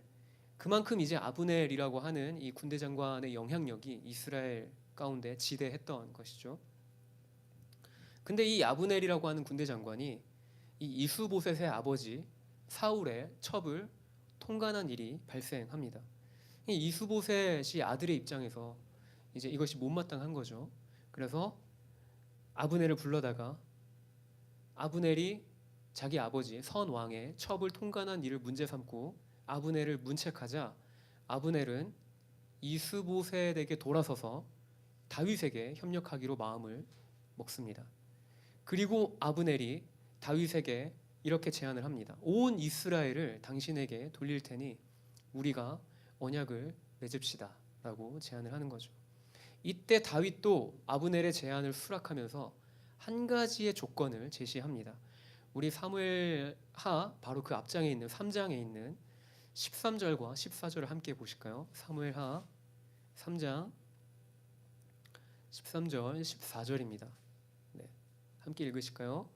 그만큼 이제 아브넬이라고 하는 이 군대 장관의 영향력이 이스라엘 가운데 지대했던 것이죠. 근데 이 아브넬이라고 하는 군대 장관이 이 이스보셋의 아버지 사울의 첩을 통간한 일이 발생합니다. 이 이스보셋이 아들의 입장에서 이제 이것이 못마땅한 거죠. 그래서 아브넬을 불러다가 아브넬이 자기 아버지 선 왕의 첩을 통간한 일을 문제 삼고 아브넬을 문책하자 아브넬은 이스보셋에게 돌아서서 다윗에게 협력하기로 마음을 먹습니다. 그리고 아브넬이 다윗에게 이렇게 제안을 합니다. 온 이스라엘을 당신에게 돌릴 테니 우리가 언약을 맺읍시다 라고 제안을 하는 거죠. 이때 다윗도 아브넬의 제안을 수락하면서 한 가지의 조건을 제시합니다. 우리 사무엘하 바로 그 앞장에 있는 3장에 있는 13절과 14절을 함께 보실까요? 사무엘하 3장 13절 14절입니다. 네, 함께 읽으실까요?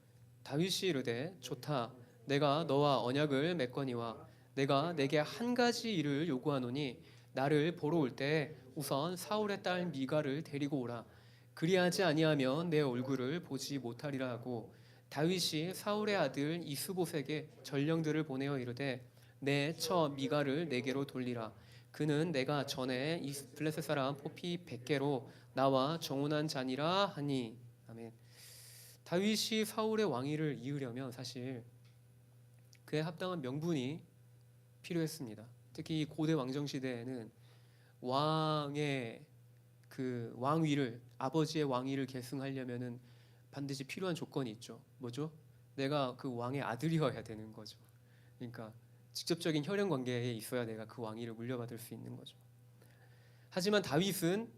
다윗이 이르되 좋다 내가 너와 언약을 맺거니와 내가 내게 한 가지 일을 요구하노니 나를 보러 올 때 우선 사울의 딸 미가를 데리고 오라. 그리하지 아니하면 내 얼굴을 보지 못하리라 하고 다윗이 사울의 아들 이스보셋에게 전령들을 보내어 이르되 내 처 미가를 내게로 돌리라. 그는 내가 전에 이 블레셋 사람 포피 100개로 나와 정혼한 자니라 하니. 아멘. 다윗이 사울의 왕위를 이으려면 사실 그에 합당한 명분이 필요했습니다. 특히 이 고대 왕정 시대에는 왕의 그 왕위를 아버지의 왕위를 계승하려면은 반드시 필요한 조건이 있죠. 뭐죠? 내가 그 왕의 아들이어야 되는 거죠. 그러니까 직접적인 혈연 관계에 있어야 내가 그 왕위를 물려받을 수 있는 거죠. 하지만 다윗은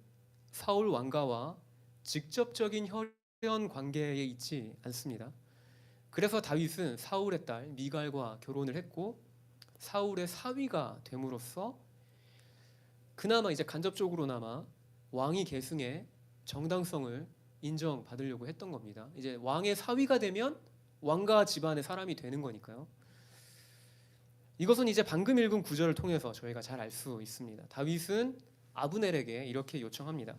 사울 왕가와 직접적인 혈연 관계에 있지 않습니다. 그래서 다윗은 사울의 딸 미갈과 결혼을 했고 사울의 사위가 됨으로써 그나마 이제 간접적으로나마 왕위 계승의 정당성을 인정받으려고 했던 겁니다. 이제 왕의 사위가 되면 왕가 집안의 사람이 되는 거니까요. 이것은 이제 방금 읽은 구절을 통해서 저희가 잘 알 수 있습니다. 다윗은 아브넬에게 이렇게 요청합니다.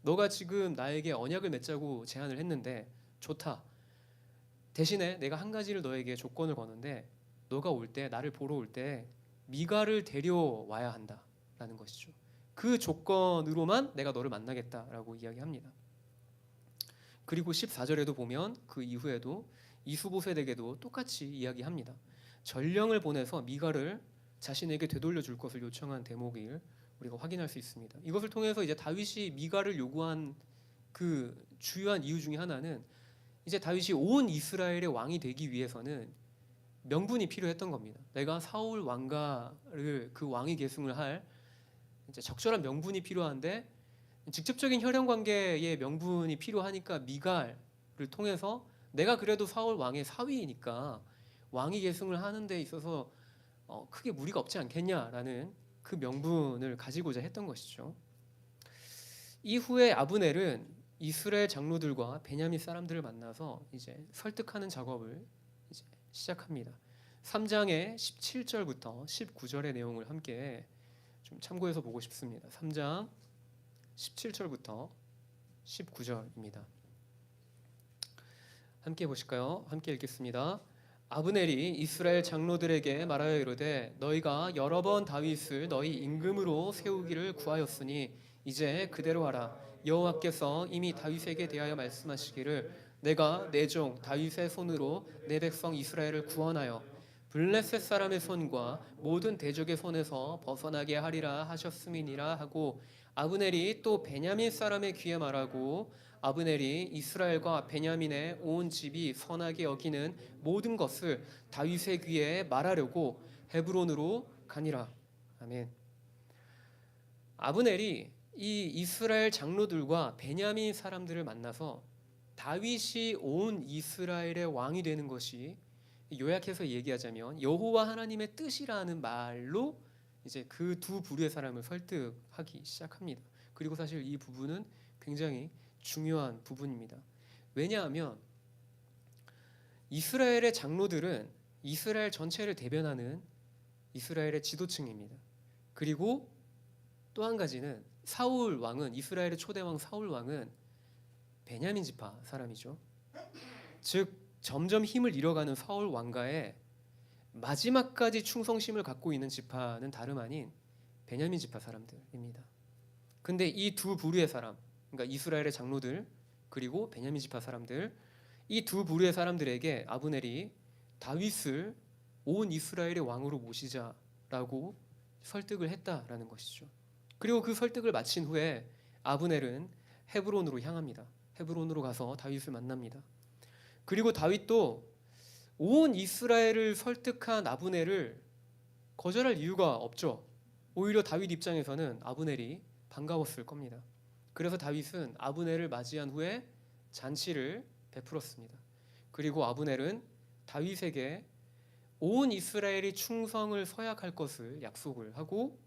너가 지금 나에게 언약을 맺자고 제안을 했는데 좋다. 대신에 내가 한 가지를 너에게 조건을 거는데 너가 올 때, 나를 보러 올 때 미갈을 데려와야 한다라는 것이죠. 그 조건으로만 내가 너를 만나겠다라고 이야기합니다. 그리고 14절에도 보면 그 이후에도 이수보셋에게도 똑같이 이야기합니다. 전령을 보내서 미갈을 자신에게 되돌려 줄 것을 요청한 대목을 우리가 확인할 수 있습니다. 이것을 통해서 이제 다윗이 미갈을 요구한 그 주요한 이유 중에 하나는 이제 다윗이 온 이스라엘의 왕이 되기 위해서는 명분이 필요했던 겁니다. 내가 사울 왕가를 그 왕위 계승을 할 이제 적절한 명분이 필요한데 직접적인 혈연 관계의 명분이 필요하니까 미갈을 통해서 내가 그래도 사울 왕의 사위이니까 왕위 계승을 하는 데 있어서 크게 무리가 없지 않겠냐라는 그 명분을 가지고자 했던 것이죠. 이후에 아브넬은 이스라엘 장로들과 베냐민 사람들을 만나서 이제 설득하는 작업을 이제 시작합니다. 3장의 17절부터 19절의 내용을 함께 좀 참고해서 보고 싶습니다. 3장 17절부터 19절입니다. 함께 보실까요? 함께 읽겠습니다. 아브넬이 이스라엘 장로들에게 말하여 이르되 너희가 여러 번 다윗을 너희 임금으로 세우기를 구하였으니 이제 그대로 하라. 여호와께서 이미 다윗에게 대하여 말씀하시기를 내가 내 종 다윗의 손으로 내 백성 이스라엘을 구원하여 블레셋 사람의 손과 모든 대적의 손에서 벗어나게 하리라 하셨음이니라 하고 아브넬이 또 베냐민 사람의 귀에 말하고 아브넬이 이스라엘과 베냐민의 온 집이 선하게 여기는 모든 것을 다윗의 귀에 말하려고 헤브론으로 가니라. 아멘. 아브넬이 이 이스라엘 장로들과 베냐민 사람들을 만나서 다윗이 온 이스라엘의 왕이 되는 것이 요약해서 얘기하자면 여호와 하나님의 뜻이라는 말로 이제 그 두 부류의 사람을 설득하기 시작합니다. 그리고 사실 이 부분은 굉장히 중요한 부분입니다. 왜냐하면 이스라엘의 장로들은 이스라엘 전체를 대변하는 이스라엘의 지도층입니다. 그리고 또 한 가지는 사울 왕은 이스라엘의 초대왕 사울 왕은 베냐민 지파 사람이죠. 즉 점점 힘을 잃어가는 사울 왕가의 마지막까지 충성심을 갖고 있는 지파는 다름 아닌 베냐민 지파 사람들입니다. 근데 이 두 부류의 사람, 그러니까 이스라엘의 장로들 그리고 베냐민 지파 사람들, 이 두 부류의 사람들에게 아브넬이 다윗을 온 이스라엘의 왕으로 모시자라고 설득을 했다라는 것이죠. 그리고 그 설득을 마친 후에 아브넬은 헤브론으로 향합니다. 헤브론으로 가서 다윗을 만납니다. 그리고 다윗도 온 이스라엘을 설득한 아브넬을 거절할 이유가 없죠. 오히려 다윗 입장에서는 아브넬이 반가웠을 겁니다. 그래서 다윗은 아브넬을 맞이한 후에 잔치를 베풀었습니다. 그리고 아브넬은 다윗에게 온 이스라엘이 충성을 서약할 것을 약속을 하고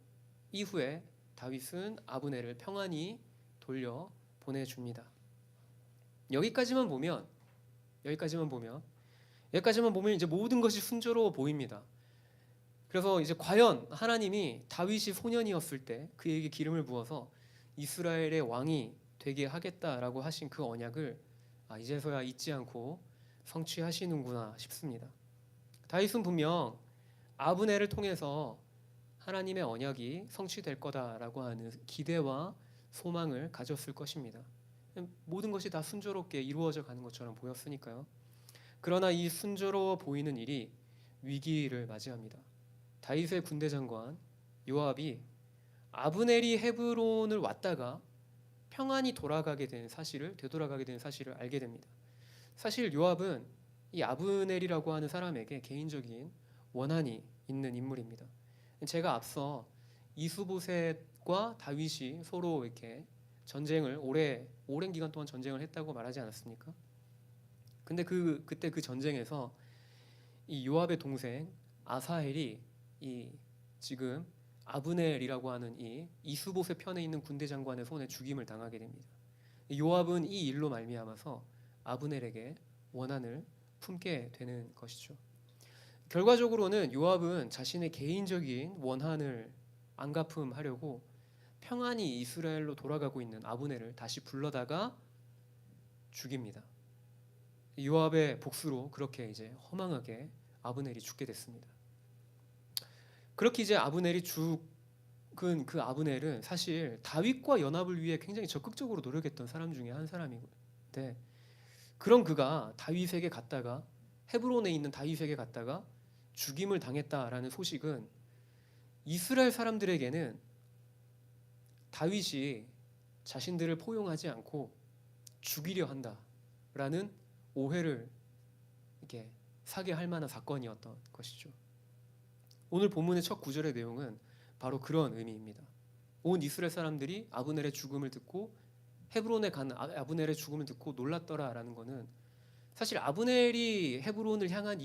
이후에 다윗은 아브넬을 평안히 돌려 보내줍니다. 여기까지만 보면 이제 모든 것이 순조로워 보입니다. 그래서 이제 과연 하나님이 다윗이 소년이었을 때 그에게 기름을 부어서 이스라엘의 왕이 되게 하겠다라고 하신 그 언약을 이제서야 잊지 않고 성취하시는구나 싶습니다. 다윗은 분명 아브넬을 통해서 하나님의 언약이 성취될 거다라고 하는 기대와 소망을 가졌을 것입니다. 모든 것이 다 순조롭게 이루어져 가는 것처럼 보였으니까요. 그러나 이 순조로워 보이는 일이 위기를 맞이합니다. 다윗의 군대 장관 요압이 아브넬이 헤브론을 왔다가 평안히 되돌아가게 된 사실을 알게 됩니다. 사실 요압은 이 아브넬이라고 하는 사람에게 개인적인 원한이 있는 인물입니다. 제가 앞서 이수보셋과 다윗이 서로 이렇게 전쟁을 오랜 기간 동안 전쟁을 했다고 말하지 않았습니까? 근데 그때 그 전쟁에서 이 요압의 동생 아사헬이 이 지금 아브넬이라고 하는 이 이스봇의 편에 있는 군대 장관의 손에 죽임을 당하게 됩니다. 요압은 이 일로 말미암아서 아브넬에게 원한을 품게 되는 것이죠. 결과적으로는 요압은 자신의 개인적인 원한을 안갚음하려고 평안히 이스라엘로 돌아가고 있는 아브넬을 다시 불러다가 죽입니다. 요압의 복수로 그렇게 이제 허망하게 아브넬이 죽게 됐습니다. 그렇게 이제 아브넬이 죽은 그 아브넬은 사실 다윗과 연합을 위해 굉장히 적극적으로 노력했던 사람 중에 한 사람인데, 그런 그가 다윗에게 갔다가 헤브론에 있는 다윗에게 갔다가 죽임을 당했다라는 소식은 이스라엘 사람들에게는 다윗이 자신들을 포용하지 않고 죽이려 한다라는 오해를 이렇게 사게 할 만한 사건이었던 것이죠. 오늘 본문의 첫 구절의 내용은 바로 그런 의미입니다. 온 이스라엘 사람들이 아브넬의 죽음을 듣고 헤브론에 간 아브넬의 죽음을 듣고 놀랐더라라는 것은, 사실 아브넬이 헤브론에 간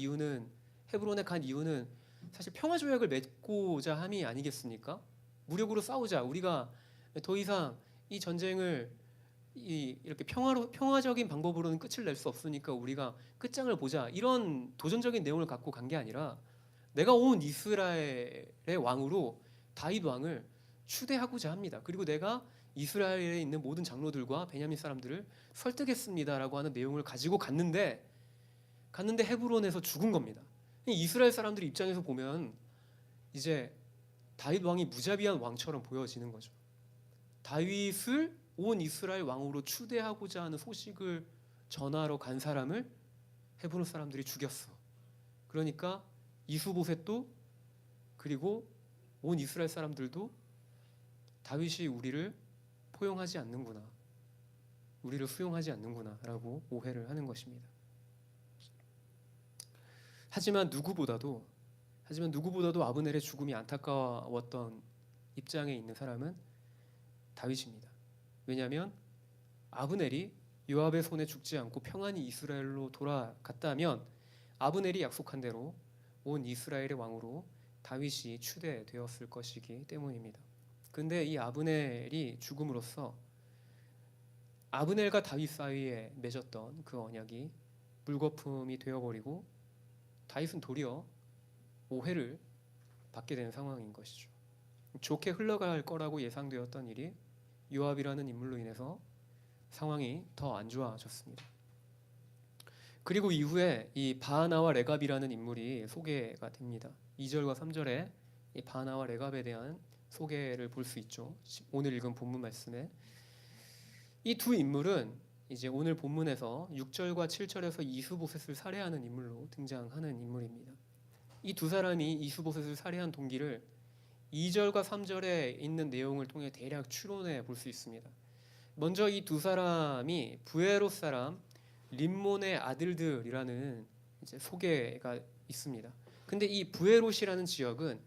이유는 사실 평화 조약을 맺고자 함이 아니겠습니까? 무력으로 싸우자, 우리가 더 이상 이 전쟁을 이렇게 평화적인 방법으로는 끝을 낼 수 없으니까 우리가 끝장을 보자, 이런 도전적인 내용을 갖고 간 게 아니라 내가 온 이스라엘의 왕으로 다윗 왕을 추대하고자 합니다. 그리고 내가 이스라엘에 있는 모든 장로들과 베냐민 사람들을 설득했습니다라고 하는 내용을 가지고 갔는데 헤브론에서 죽은 겁니다. 이스라엘 사람들 입장에서 보면 이제 다윗 왕이 무자비한 왕처럼 보여지는 거죠. 다윗을 온 이스라엘 왕으로 추대하고자 하는 소식을 전하러 간 사람을 헤브론 사람들이 죽였어. 그러니까 이스보셋도 그리고 온 이스라엘 사람들도 다윗이 우리를 포용하지 않는구나, 우리를 수용하지 않는구나 라고 오해를 하는 것입니다. 하지만 누구보다도 아브넬의 죽음이 안타까웠던 입장에 있는 사람은 다윗입니다. 왜냐하면 아브넬이 요압의 손에 죽지 않고 평안히 이스라엘로 돌아갔다면 아브넬이 약속한 대로 온 이스라엘의 왕으로 다윗이 추대되었을 것이기 때문입니다. 근데 이 아브넬이 죽음으로써 아브넬과 다윗 사이에 맺었던 그 언약이 물거품이 되어버리고 다윗은 도리어 오해를 받게 되는 상황인 것이죠. 좋게 흘러갈 거라고 예상되었던 일이 요압이라는 인물로 인해서 상황이 더 안 좋아졌습니다. 그리고 이후에 이 바하나와 레갑이라는 인물이 소개가 됩니다. 2절과 3절에 이 바하나와 레갑에 대한 소개를 볼 수 있죠. 오늘 읽은 본문 말씀에 이 두 인물은 이제 오늘 본문에서 6절과 7절에서 이스보셋을 살해하는 인물로 등장하는 인물입니다. 이 두 사람이 이스보셋을 살해한 동기를 2절과 3절에 있는 내용을 통해 대략 추론해 볼 수 있습니다. 먼저 이 두 사람이 부에롯 사람 림몬의 아들들이라는 이제 소개가 있습니다. 근데 이 부에롯이라는 지역은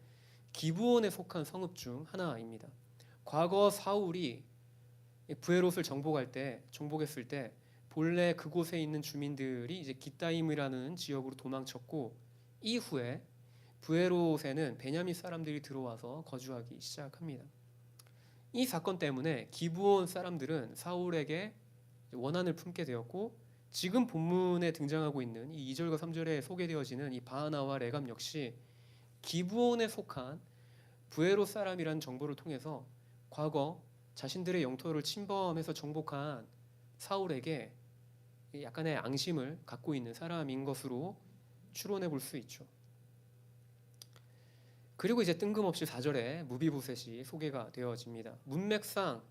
기브온에 속한 성읍 중 하나입니다. 과거 사울이 부에롯을 정복했을 때 본래 그곳에 있는 주민들이 이제 기타임이라는 지역으로 도망쳤고, 이후에 부에롯에는 베냐민 사람들이 들어와서 거주하기 시작합니다. 이 사건 때문에 기브온 사람들은 사울에게 원한을 품게 되었고, 지금 본문에 등장하고 있는 이 2절과 3절에 소개되어지는 이 바하나와 레갑 역시 기브온에 속한 부에롯 사람이라는 정보를 통해서 과거 자신들의 영토를 침범해서 정복한 사울에게 약간의 앙심을 갖고 있는 사람인 것으로 추론해 볼 수 있죠. 그리고 이제 뜬금없이 4절에 무비보셋이 소개가 되어집니다. 문맥상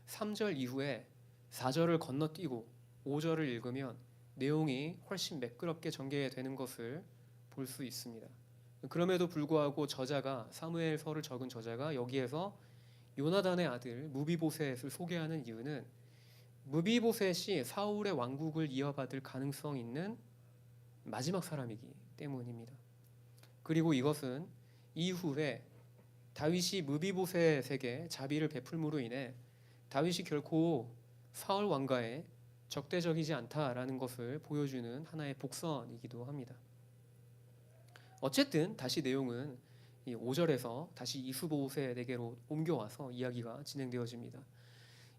3절 이후에 4절을 건너뛰고 5절을 읽으면 내용이 훨씬 매끄럽게 전개되는 것을 볼 수 있습니다. 그럼에도 불구하고 사무엘서를 적은 저자가 여기에서 요나단의 아들 무비보셋을 소개하는 이유는 무비보셋이 사울의 왕국을 이어받을 가능성 있는 마지막 사람이기 때문입니다. 그리고 이것은 이후에 다윗이 무비보셋에게 자비를 베풀므로 인해 다윗이 결코 사울 왕가에 적대적이지 않다라는 것을 보여주는 하나의 복선이기도 합니다. 어쨌든 다시 내용은 이 5절에서 다시 이스보셋에게로 옮겨와서 이야기가 진행되어집니다.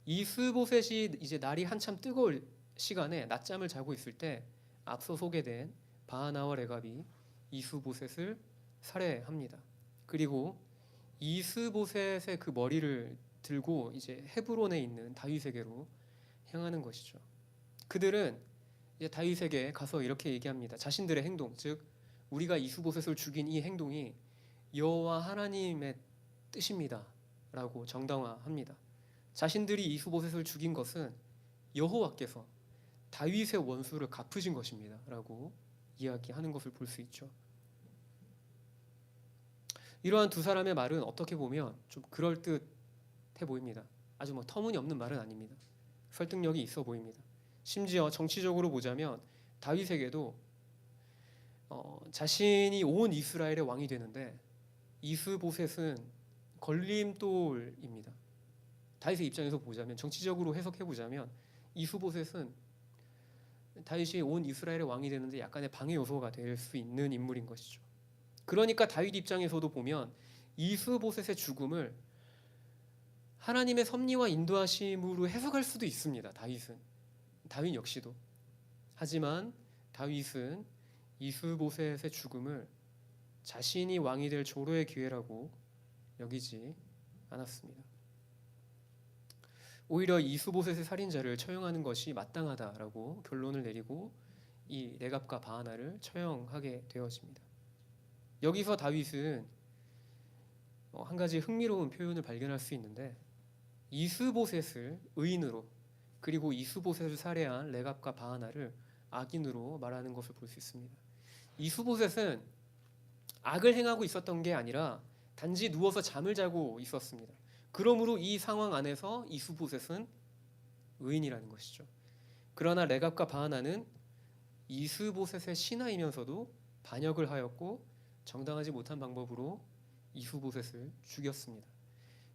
이스보셋이 이제 날이 한참 뜨거울 시간에 낮잠을 자고 있을 때 앞서 소개된 바하나와 레갑이 이스보셋을 살해합니다. 그리고 이스보셋의 그 머리를 들고 이제 헤브론에 있는 다윗에게로 향하는 것이죠. 그들은 이제 다윗에게 가서 이렇게 얘기합니다. 자신들의 행동, 즉 우리가 이스보셋을 죽인 이 행동이 여호와 하나님의 뜻입니다라고 정당화합니다. 자신들이 이스보셋을 죽인 것은 여호와께서 다윗의 원수를 갚으신 것입니다라고 이야기하는 것을 볼 수 있죠. 이러한 두 사람의 말은 어떻게 보면 좀 그럴듯해 보입니다. 아주 뭐 터무니없는 말은 아닙니다. 설득력이 있어 보입니다. 심지어 정치적으로 보자면 다윗에게도 자신이 온 이스라엘의 왕이 되는데 이스보셋은 걸림돌입니다. 다윗의 입장에서 보자면, 정치적으로 해석해 보자면 이스보셋은 다윗이 온 이스라엘의 왕이 되는데 약간의 방해 요소가 될 수 있는 인물인 것이죠. 그러니까 다윗 입장에서도 보면 이스보셋의 죽음을 하나님의 섭리와 인도하심으로 해석할 수도 있습니다. 다윗 역시도. 하지만 다윗은 이스보셋의 죽음을 자신이 왕이 될 조로의 기회라고 여기지 않았습니다. 오히려 이스보셋의 살인자를 처형하는 것이 마땅하다라고 결론을 내리고 이 레갑과 바하나를 처형하게 되어집니다. 여기서 다윗은 한 가지 흥미로운 표현을 발견할 수 있는데, 이스보셋을 의인으로, 그리고 이스보셋을 살해한 레갑과 바하나를 악인으로 말하는 것을 볼 수 있습니다. 이스보셋은 악을 행하고 있었던 게 아니라 단지 누워서 잠을 자고 있었습니다. 그러므로 이 상황 안에서 이스보셋은 의인이라는 것이죠. 그러나 레갑과 바하나는 이스보셋의 신하이면서도 반역을 하였고 정당하지 못한 방법으로 이스보셋을 죽였습니다.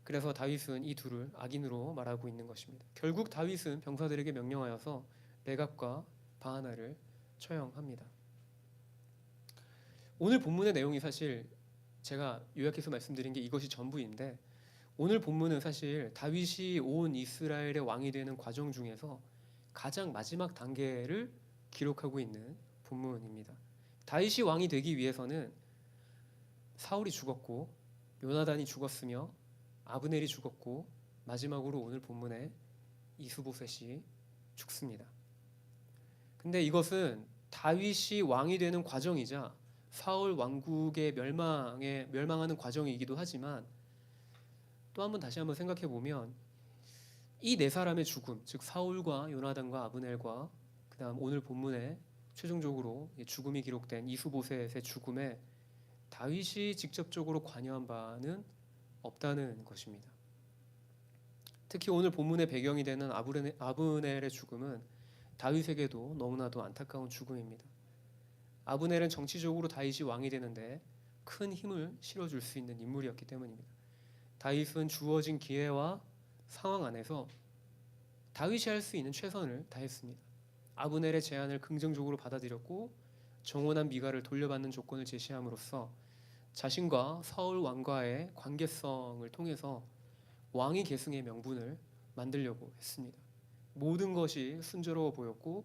그래서 다윗은 이 둘을 악인으로 말하고 있는 것입니다. 결국 다윗은 병사들에게 명령하여서 레갑과 바하나를 처형합니다. 오늘 본문의 내용이 사실 제가 요약해서 말씀드린 게 이것이 전부인데, 오늘 본문은 사실 다윗이 온 이스라엘의 왕이 되는 과정 중에서 가장 마지막 단계를 기록하고 있는 본문입니다. 다윗이 왕이 되기 위해서는 사울이 죽었고 요나단이 죽었으며 아브넬이 죽었고 마지막으로 오늘 본문에 이스보셋이 죽습니다. 근데 이것은 다윗이 왕이 되는 과정이자 사울 왕국의 멸망하는 과정이기도 하지만, 또 한 번 다시 한번 생각해 보면 이 네 사람의 죽음, 즉 사울과 요나단과 아브넬과 그다음 오늘 본문에 최종적으로 죽음이 기록된 이스보셋의 죽음에 다윗이 직접적으로 관여한 바는 없다는 것입니다. 특히 오늘 본문의 배경이 되는 아브넬의 죽음은 다윗에게도 너무나도 안타까운 죽음입니다. 아브넬은 정치적으로 다윗이 왕이 되는데 큰 힘을 실어줄 수 있는 인물이었기 때문입니다. 다윗은 주어진 기회와 상황 안에서 다윗이 할 수 있는 최선을 다했습니다. 아브넬의 제안을 긍정적으로 받아들였고 정원한 미가를 돌려받는 조건을 제시함으로써 자신과 사울 왕과의 관계성을 통해서 왕위 계승의 명분을 만들려고 했습니다. 모든 것이 순조로워 보였고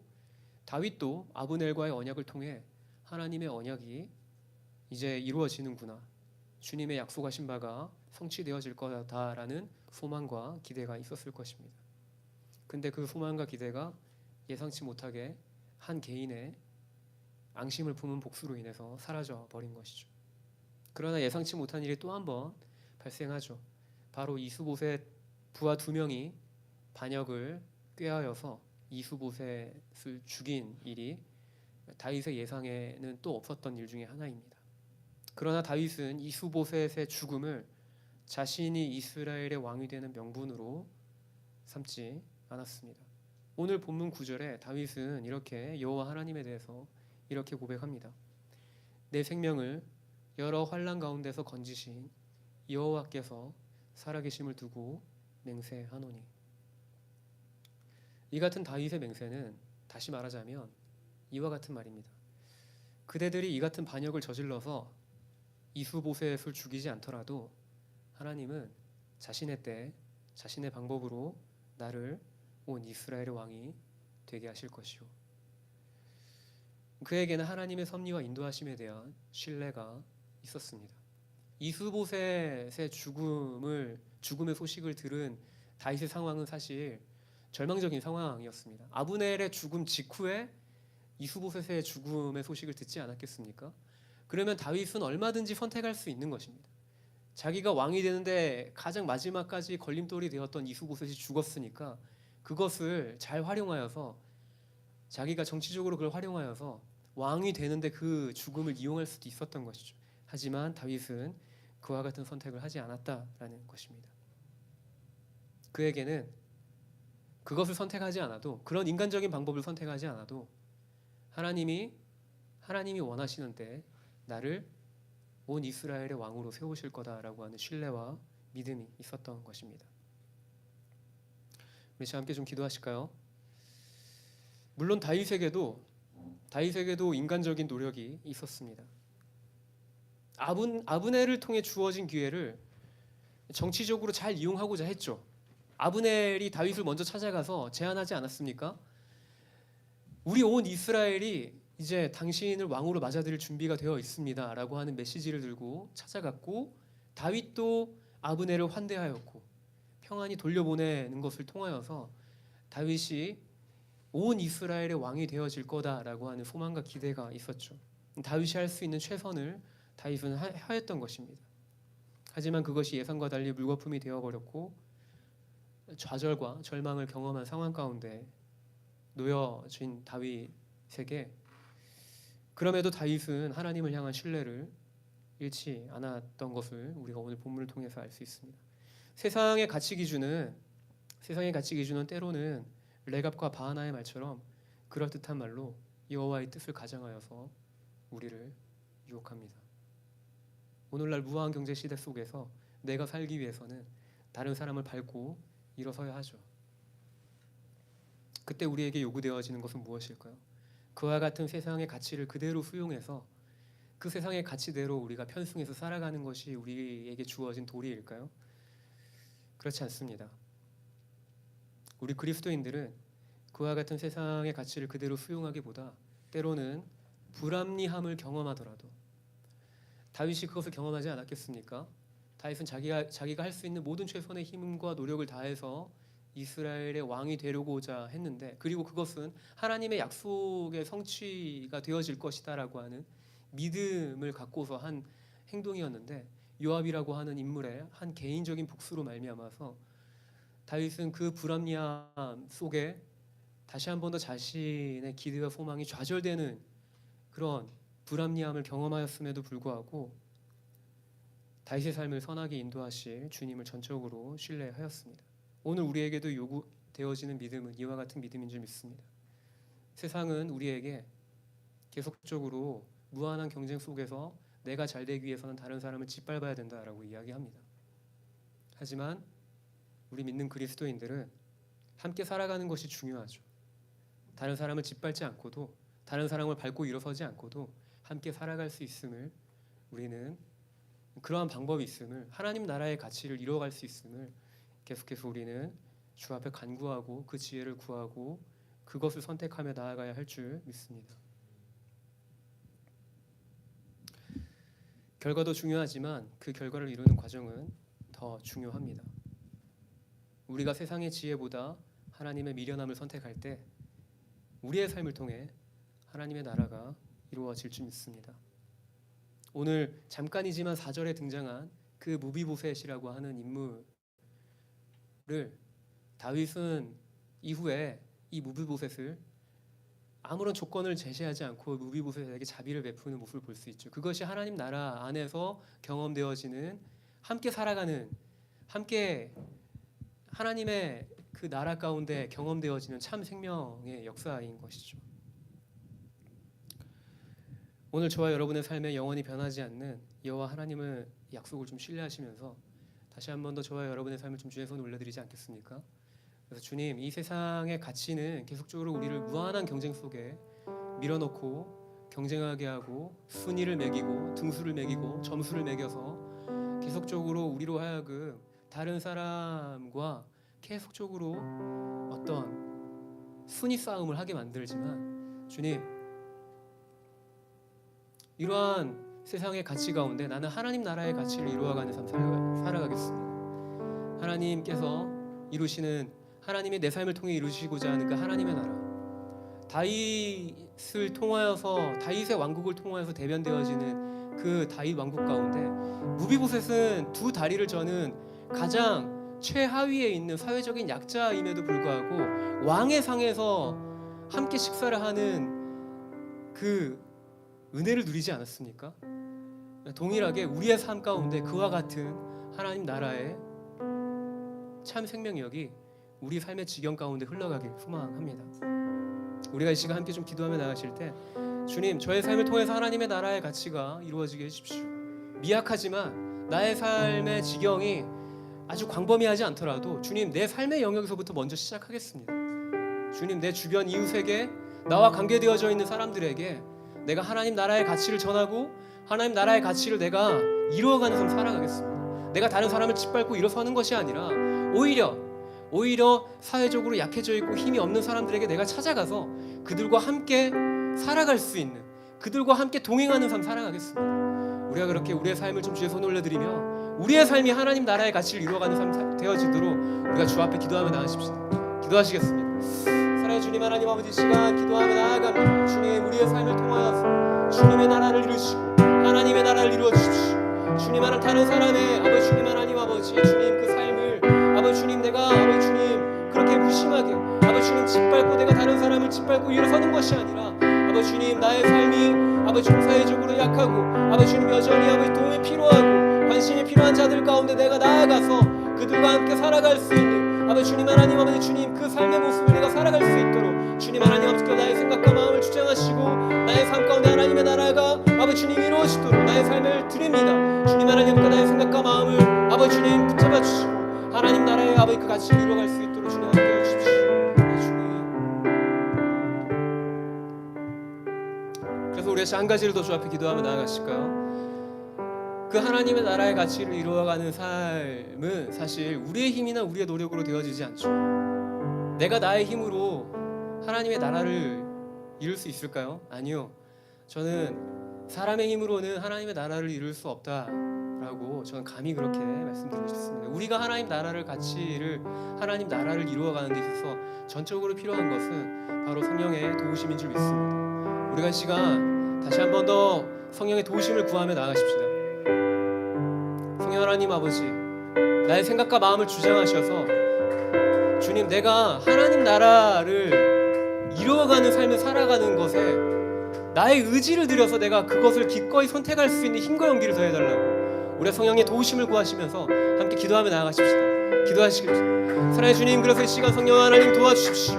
다윗도 아브넬과의 언약을 통해 하나님의 언약이 이제 이루어지는구나, 주님의 약속하신 바가 성취되어질 거다라는 소망과 기대가 있었을 것입니다. 근데 그 소망과 기대가 예상치 못하게 한 개인의 앙심을 품은 복수로 인해서 사라져 버린 것이죠. 그러나 예상치 못한 일이 또 한 번 발생하죠. 바로 이스보셋 부하 2명이 반역을 꾀하여서 이스보셋을 죽인 일이 다윗의 예상에는 또 없었던 일 중에 하나입니다. 그러나 다윗은 이스보셋의 죽음을 자신이 이스라엘의 왕이 되는 명분으로 삼지 않았습니다. 오늘 본문 9절에 다윗은 이렇게 여호와 하나님에 대해서 이렇게 고백합니다. 내 생명을 여러 환난 가운데서 건지신 여호와께서 살아계심을 두고 맹세하노니. 이 같은 다윗의 맹세는 다시 말하자면 이와 같은 말입니다. 그대들이 이 같은 반역을 저질러서 이스보셋을 죽이지 않더라도 하나님은 자신의 때, 자신의 방법으로 나를 온 이스라엘의 왕이 되게 하실 것이요. 그에게는 하나님의 섭리와 인도하심에 대한 신뢰가 있었습니다. 이스보셋의 죽음의 소식을 들은 다윗의 상황은 사실 절망적인 상황이었습니다. 아브넬의 죽음 직후에 이스보셋의 죽음의 소식을 듣지 않았겠습니까? 그러면 다윗은 얼마든지 선택할 수 있는 것입니다. 자기가 왕이 되는데 가장 마지막까지 걸림돌이 되었던 이스보셋이 죽었으니까 그것을 잘 활용하여서 자기가 정치적으로 그걸 활용하여서 왕이 되는데 그 죽음을 이용할 수도 있었던 것이죠. 하지만 다윗은 그와 같은 선택을 하지 않았다라는 것입니다. 그에게는 그것을 선택하지 않아도, 그런 인간적인 방법을 선택하지 않아도 하나님이 원하시는데 나를 온 이스라엘의 왕으로 세우실 거다라고 하는 신뢰와 믿음이 있었던 것입니다. 우리 함께 좀 기도하실까요? 물론 다윗에게도 인간적인 노력이 있었습니다. 아브넬을 통해 주어진 기회를 정치적으로 잘 이용하고자 했죠. 아브넬이 다윗을 먼저 찾아가서 제안하지 않았습니까? 우리 온 이스라엘이 이제 당신을 왕으로 맞아들일 준비가 되어 있습니다라고 하는 메시지를 들고 찾아갔고, 다윗도 아브넬을 환대하였고 평안히 돌려보내는 것을 통하여서 다윗이 온 이스라엘의 왕이 되어질 거다라고 하는 소망과 기대가 있었죠. 다윗이 할 수 있는 최선을 다윗은 하였던 것입니다. 하지만 그것이 예상과 달리 물거품이 되어버렸고 좌절과 절망을 경험한 상황 가운데 놓여진 다윗에게, 그럼에도 다윗은 하나님을 향한 신뢰를 잃지 않았던 것을 우리가 오늘 본문을 통해서 알 수 있습니다. 세상의 가치 기준은 때로는 레갑과 바하나의 말처럼 그럴듯한 말로 여호와의 뜻을 가장하여서 우리를 유혹합니다. 오늘날 무한 경제 시대 속에서 내가 살기 위해서는 다른 사람을 밟고 일어서야 하죠. 그때 우리에게 요구되어지는 것은 무엇일까요? 그와 같은 세상의 가치를 그대로 수용해서 그 세상의 가치대로 우리가 편승해서 살아가는 것이 우리에게 주어진 도리일까요? 그렇지 않습니다. 우리 그리스도인들은 그와 같은 세상의 가치를 그대로 수용하기보다 때로는 불합리함을 경험하더라도, 다윗이 그것을 경험하지 않았겠습니까? 다윗은 자기가 할 수 있는 모든 최선의 힘과 노력을 다해서 이스라엘의 왕이 되려고자 했는데, 그리고 그것은 하나님의 약속의 성취가 되어질 것이다라고 하는 믿음을 갖고서 한 행동이었는데, 요압이라고 하는 인물의 한 개인적인 복수로 말미암아서 다윗은 그 불합리함 속에 다시 한 번 더 자신의 기대와 소망이 좌절되는 그런 불합리함을 경험하였음에도 불구하고 다윗의 삶을 선하게 인도하실 주님을 전적으로 신뢰하였습니다. 오늘 우리에게도 요구되어지는 믿음은 이와 같은 믿음인 줄 믿습니다. 세상은 우리에게 계속적으로 무한한 경쟁 속에서 내가 잘 되기 위해서는 다른 사람을 짓밟아야 된다라고 이야기합니다. 하지만 우리 믿는 그리스도인들은 함께 살아가는 것이 중요하죠. 다른 사람을 짓밟지 않고도, 다른 사람을 밟고 일어서지 않고도 함께 살아갈 수 있음을, 우리는 그러한 방법이 있음을, 하나님 나라의 가치를 이뤄갈 수 있음을 계속해서 우리는 주 앞에 간구하고 그 지혜를 구하고 그것을 선택하며 나아가야 할 줄 믿습니다. 결과도 중요하지만 그 결과를 이루는 과정은 더 중요합니다. 우리가 세상의 지혜보다 하나님의 미련함을 선택할 때 우리의 삶을 통해 하나님의 나라가 이루어질 줄 믿습니다. 오늘 잠깐이지만 4절에 등장한 그 무비보셋이라고 하는 인물을 다윗은 이후에 이 무비보셋을 아무런 조건을 제시하지 않고 무비보셋에게 자비를 베푸는 모습을 볼 수 있죠. 그것이 하나님 나라 안에서 경험되어지는, 함께 살아가는, 함께 하나님의 그 나라 가운데 경험되어지는 참 생명의 역사인 것이죠. 오늘 저와 여러분의 삶에 영원히 변하지 않는 여호와 하나님을 약속을 좀 신뢰하시면서 다시 한 번 더 저와 여러분의 삶을 좀 주의 손에 올려드리지 않겠습니까? 그래서 주님, 이 세상의 가치는 계속적으로 우리를 무한한 경쟁 속에 밀어넣고 경쟁하게 하고 순위를 매기고 등수를 매기고 점수를 매겨서 계속적으로 우리로 하여금 다른 사람과 계속적으로 어떤 순위 싸움을 하게 만들지만, 주님, 이러한 세상의 가치 가운데 나는 하나님 나라의 가치를 이루어가는 삶 살아가겠습니다. 하나님께서 이루시는, 하나님이 내 삶을 통해 이루시고자 하는 그 하나님의 나라, 다윗을 통하여서, 다윗의 왕국을 통하여서 대변되어지는 그 다윗 왕국 가운데 무비보셋은 두 다리를 저는 가장 최하위에 있는 사회적인 약자임에도 불구하고 왕의 상에서 함께 식사를 하는 그 은혜를 누리지 않았습니까? 동일하게 우리의 삶 가운데 그와 같은 하나님 나라의 참 생명력이 우리 삶의 지경 가운데 흘러가길 소망합니다. 우리가 이 시간 함께 좀 기도하며 나가실 때, 주님, 저의 삶을 통해서 하나님의 나라의 가치가 이루어지게 해주십시오. 미약하지만 나의 삶의 지경이 아주 광범위하지 않더라도 주님, 내 삶의 영역에서부터 먼저 시작하겠습니다. 주님, 내 주변 이웃에게, 나와 관계되어져 있는 사람들에게 내가 하나님 나라의 가치를 전하고 하나님 나라의 가치를 내가 이루어가는 삶 살아가겠습니다. 내가 다른 사람을 짓밟고 일어서는 것이 아니라 오히려 사회적으로 약해져 있고 힘이 없는 사람들에게 내가 찾아가서 그들과 함께 살아갈 수 있는, 그들과 함께 동행하는 삶 살아가겠습니다. 우리가 그렇게 우리의 삶을 좀 주의 손에 올려드리며 우리의 삶이 하나님 나라의 가치를 이루어가는 삶 되어지도록 우리가 주 앞에 기도하며 나가십시다. 기도하시겠습니다. 사랑의 주님, 하나님 아버지, 시간 기도하며 나아갑니다. 주님, 우리의 삶을 통하여서 주님의 나라를 이루시고 하나님의 나라를 이루어 주십시오. 주님, 하나님, 다른 사람의 아버지 주님, 하나님 아버지 주님, 그 삶을 아버지 주님, 내가 아버지 주님 그렇게 무심하게 아버지 주님 짓밟고 내가 다른 사람을 짓밟고 일어서는 것이 아니라 아버지 주님, 나의 삶이 아버지 주님 사회적으로 약하고 아버지 주님 여전히 아버지 도움이 필요하고 관심이 필요한 자들 가운데 내가 나아가서 그들과 함께 살아갈 수 있는 아버지 주님, 하나님 아버지 주님, 그 삶의 모습을 내가 살아갈 수 있도록 주님, 하나님 아버지께서 나의 생각과 마음을 주장하시고 나의 삶 가운데 하나님의 나라가 아버지 주님 이루어지도록 나의 삶을 드립니다. 주님, 하나님께 나의 생각과 마음을 아버지 주님 붙잡아 주시고 하나님 나라의 아버지 그 가치를 이루어갈 수 있도록 주님 함께해 주십시오. 네, 주님. 그래서 우리 한 가지를 더 주 앞에 기도하며 나아가실까요? 그 하나님의 나라의 가치를 이루어가는 삶은 사실 우리의 힘이나 우리의 노력으로 되어지지 않죠. 내가 나의 힘으로 하나님의 나라를 이룰 수 있을까요? 아니요. 저는 사람의 힘으로는 하나님의 나라를 이룰 수 없다라고 저는 감히 그렇게 말씀드리고 싶습니다. 우리가 하나님 나라를 가치를 하나님 나라를 이루어가는 데 있어서 전적으로 필요한 것은 바로 성령의 도우심인 줄 믿습니다. 우리가 이 시간 다시 한 번 더 성령의 도우심을 구하며 나아가십시다. 성령 하나님 아버지, 나의 생각과 마음을 주장하셔서 주님, 내가 하나님 나라를 이루어가는 삶을 살아가는 것에 나의 의지를 들여서 내가 그것을 기꺼이 선택할 수 있는 힘과 용기를 더해달라고 우리 성령의 도우심을 구하시면서 함께 기도하며 나아가십시다. 기도하시겠습니다. 사랑의 주님, 그래서 이 시간 성령 하나님 도와주십시오.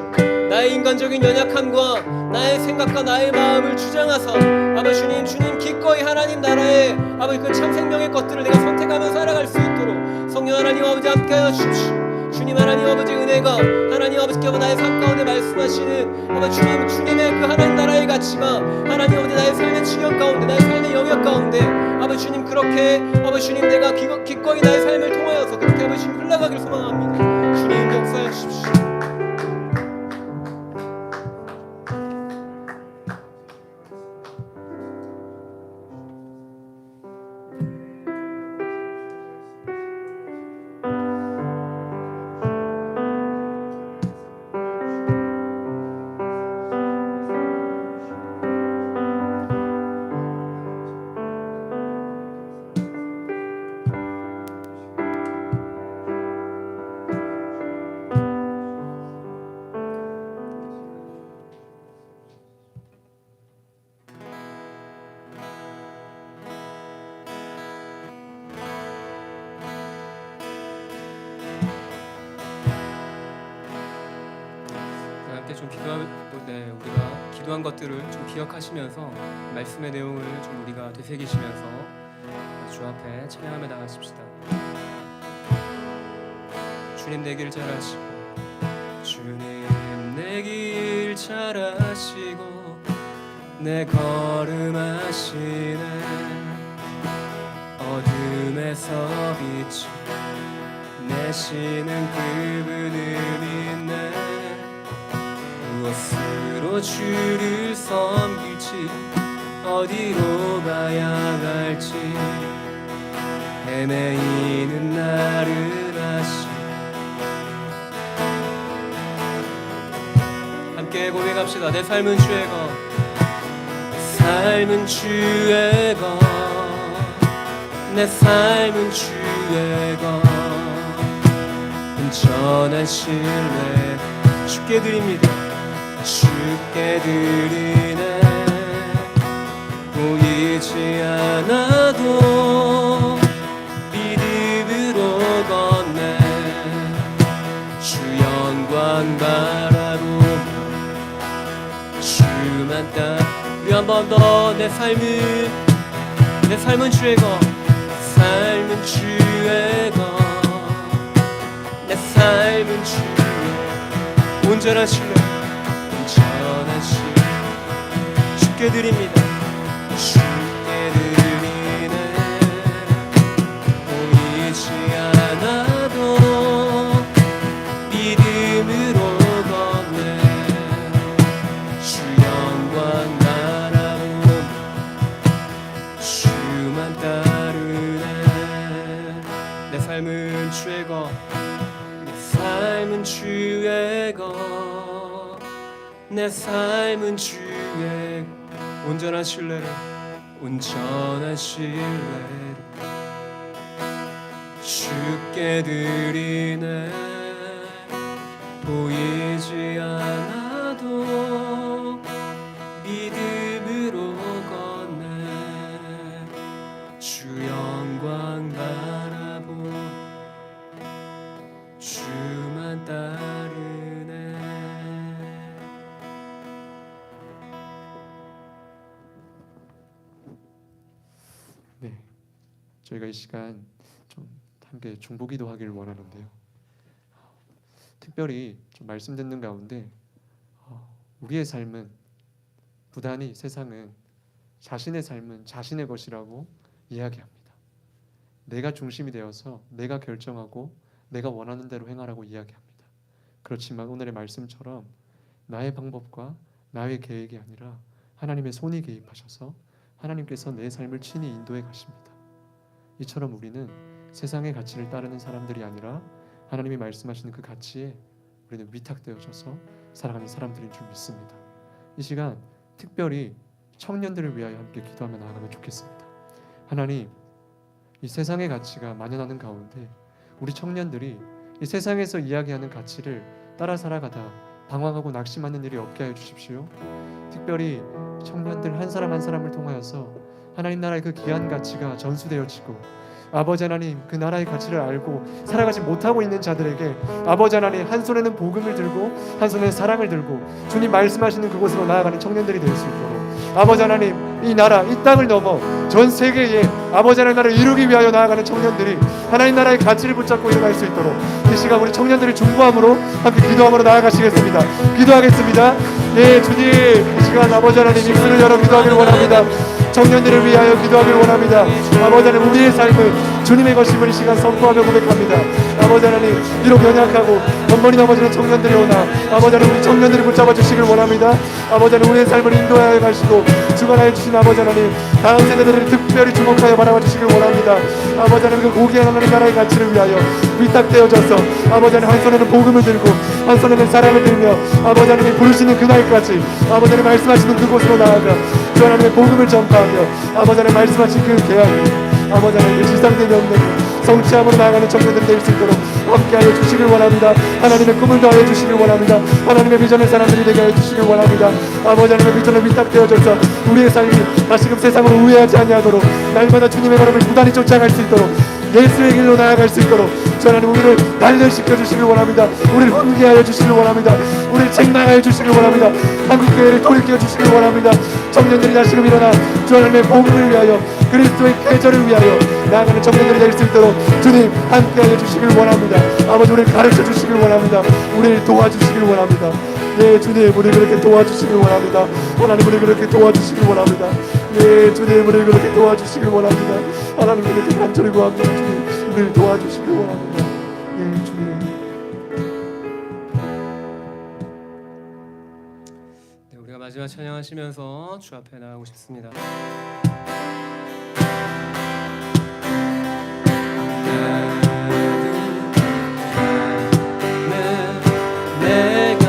나의 인간적인 연약함과 나의 생각과 나의 마음을 주장하사 아버지 주님 기꺼이 하나님 나라의 아버지 그 참 생명의 것들을 내가 선택하며 살아갈 수 있도록 성령 하나님 아버지 함께하여 주십시오. 주님, 하나님 아버지 은혜가 하나님 아버지께서 나의 삶 가운데 말씀하시는 아버지 주님의 그 하나님 나라의 가치가 하나님 아버지 나의 삶의 지경 가운데 나의 삶의 영역 가운데 아버지 주님 그렇게 아버지 주님 내가 기꺼이 나의 삶을 통하여서 그렇게 아버지 주님 흘러가기를 소망합니다. 주님 역사해 주십시오. 좀 우리가 기도한 것들을 좀 기억하시면서 말씀의 내용을 좀 우리가 되새기시면서 주 앞에 찬양하며 나가십시다. 주님 내 길 잘하시고 주님 내 길 잘하시고 내 걸음하시네 어둠에서 빛을 내시는 그분은 있네 무엇으로 주를 섬길지 어디로 가야 할지 헤매이는 나를 아시 함께 고백합시다. 내 삶은 주의 것 삶은 주의 것 내 삶은 주의 것 온전한 신뢰 주께 드립니다. 주께 드리네 보이지 않아도 믿음으로 걷네 주 영광 바라보며 주만 따라 우리 한 번 더 내 삶은 주의 것 삶은 주의 것 내 삶은 주의 온전한 신뢰 온전한 신뢰 주께 드립니다. 주께 드리네 보이지 않아도 믿음으로 걷네 주 영광 바라보며 주만 따르네 내 삶은 주의 것 내 삶은 주의 것 내 삶은 주의 온전한 신뢰를 주께 드리네 보이지 않아도 믿음으로 걷네 주 영광 바라보 주만 따르네. 네, 저희가 이 시간 좀 함께 중보기도 하기를 원하는데요. 특별히 좀 말씀 듣는 가운데 우리의 삶은 부단히 세상은 자신의 삶은 자신의 것이라고 이야기합니다. 내가 중심이 되어서 내가 결정하고 내가 원하는 대로 행하라고 이야기합니다. 그렇지만 오늘의 말씀처럼 나의 방법과 나의 계획이 아니라 하나님의 손이 개입하셔서 하나님께서 내 삶을 친히 인도해 가십니다. 이처럼 우리는 세상의 가치를 따르는 사람들이 아니라 하나님이 말씀하시는 그 가치에 우리는 위탁되어져서 살아가는 사람들인 줄 믿습니다. 이 시간 특별히 청년들을 위하여 함께 기도하며 나아가면 좋겠습니다. 하나님, 이 세상의 가치가 만연하는 가운데 우리 청년들이 이 세상에서 이야기하는 가치를 따라 살아가다 방황하고 낙심하는 일이 없게 하여 주십시오. 특별히 청년들 한 사람 한 사람을 통하여서 하나님 나라의 그 귀한 가치가 전수되어지고 아버지 하나님 그 나라의 가치를 알고 살아가지 못하고 있는 자들에게 아버지 하나님 한 손에는 복음을 들고 한 손에는 사랑을 들고 주님 말씀하시는 그곳으로 나아가는 청년들이 될 수 있도록 아버지 하나님 이 나라 이 땅을 넘어 전 세계에 아버지 하나님 나라를 이루기 위하여 나아가는 청년들이 하나님 나라의 가치를 붙잡고 일어날 수 있도록 이 시간 우리 청년들을 중보함으로 함께 기도함으로 나아가시겠습니다. 기도하겠습니다. 예 주님 이 시간 아버지 하나님 입술을 열어 기도하기를 원합니다. 청년들을 위하여 기도하기를 원합니다. 아버지 하나님 우리의 삶은 주님의 것임을 이 시간 선포하며 고백합니다. 아버지 하나님 비록 연약하고 번번이 넘어지는 청년들이 오나 아버지 하나님 우리 청년들을 붙잡아 주시길 원합니다. 아버지 하나님 우리의 삶을 인도하여 가시고 주관하여 주신 아버지 하나님 다음 세대들을 특별히 주목하여 바라봐 주시길 원합니다. 아버지 하나님 그 고귀한 하나님 나라의 가치를 위하여 위탁되어져서 아버지 하나님 한 손에는 복음을 들고 한 손에는 사랑을 들며 아버지 하나님이 부르시는 그날까지 아버지 하나님 말씀하시는 그곳으로 나아가 주 하나님의 복음을 전파하며 아버지 하나님 말씀하신 그 계약이 아버지 하나님 그 지상된 명령을 성취함으로 나아가는 청년들이 될 수 있도록 함께하여 주시길 원합니다. 하나님의 꿈을 더하여 주시길 원합니다. 하나님의 비전의 사람들이 되게 하여 주시길 원합니다. 아버지 하나님의 비전을 위탁되어져서 우리의 삶이 다시금 세상으로 우회하지 아니하도록 날마다 주님의 걸음을 부단히 쫓아갈 수 있도록 예수의 길로 나아갈 수 있도록 주 하나님 우리를 단련시켜 주시길 원합니다. 우리를 훈계하여 주시길 원합니다. 우리를 책망하여 주시길 원합니다. 한국교회를 돌이켜 주시길 원합니다. 청년들이 다시금 일어나 주 하나님의 복음을 위하여 그리스도의 계절을 위하여 나아가는 청년들이 될 수 있도록 주님 함께하여 주시길 원합니다. 아버지 우리를 가르쳐 주시길 원합니다. 우리를 도와주시길 원합니다. 예 주님 우리 그렇게 도와주시길 원합니다. 하나님 우리 그렇게 도와주시길 원합니다. 예 주님 우리 그렇게 도와주시길 원합니다. 하나님 그렇게 간절히 구합니다. 주님 우리를 도와주시길 원합니다. 예 주님. 네, 우리가 마지막 찬양하시면서 주 앞에 나가고 싶습니다. 내가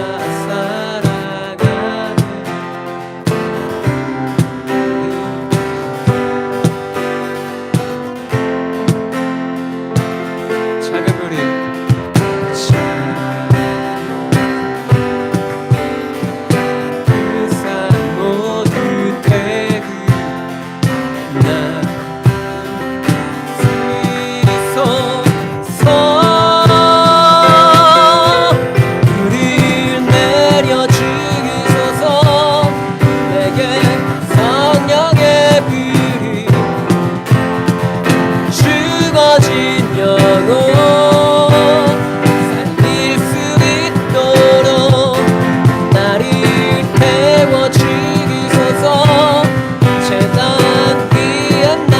살아가는 작은 별이 그 산 모두 되고 나 우릴 내려 주소서. 내게 성령의 불이 죽어진 영혼 살릴 수 있도록 나를 태워 주소서. 제단 위에 나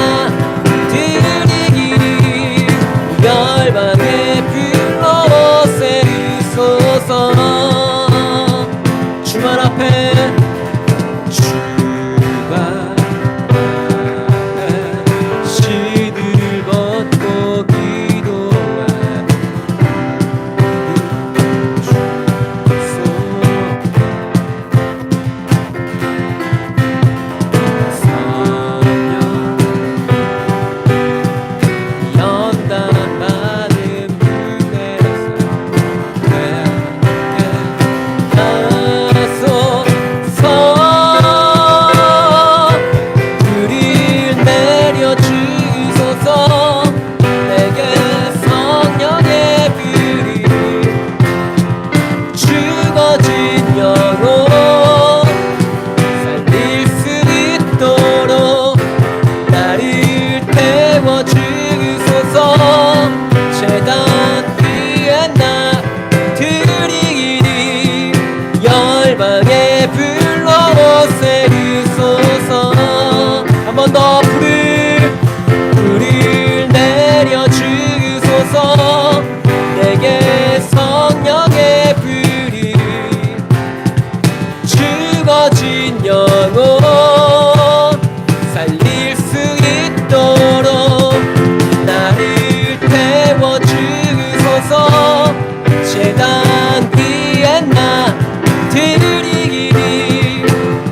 드리기를 열방의 불로 세우소서. 주만 앞에 주가 시들 벗고 기도한 연단 많은 무대에서 나서서 우릴 내려 주소서. 내게 성령의 불이 죽어진 영혼 살릴 수 있도록 나를 태워 주소서. 제단 위에 나 드리기를 열방의 불로 세우소서. 한 번 더 불을 내려 주소서. 내게 성령의 불이 죽어진 영혼 살릴 수 있도록 나를 태워 주소서. 제단 위에 나 드리기를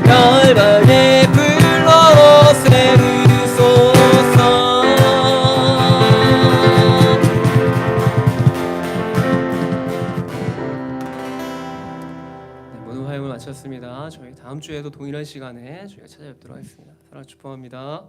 열방의 불로 세우소서. 네, 모든 화요일 마쳤습니다. 저희 다음 주에도 동일한 시간에 저희가 찾아뵙도록 하겠습니다. 사랑 축복합니다.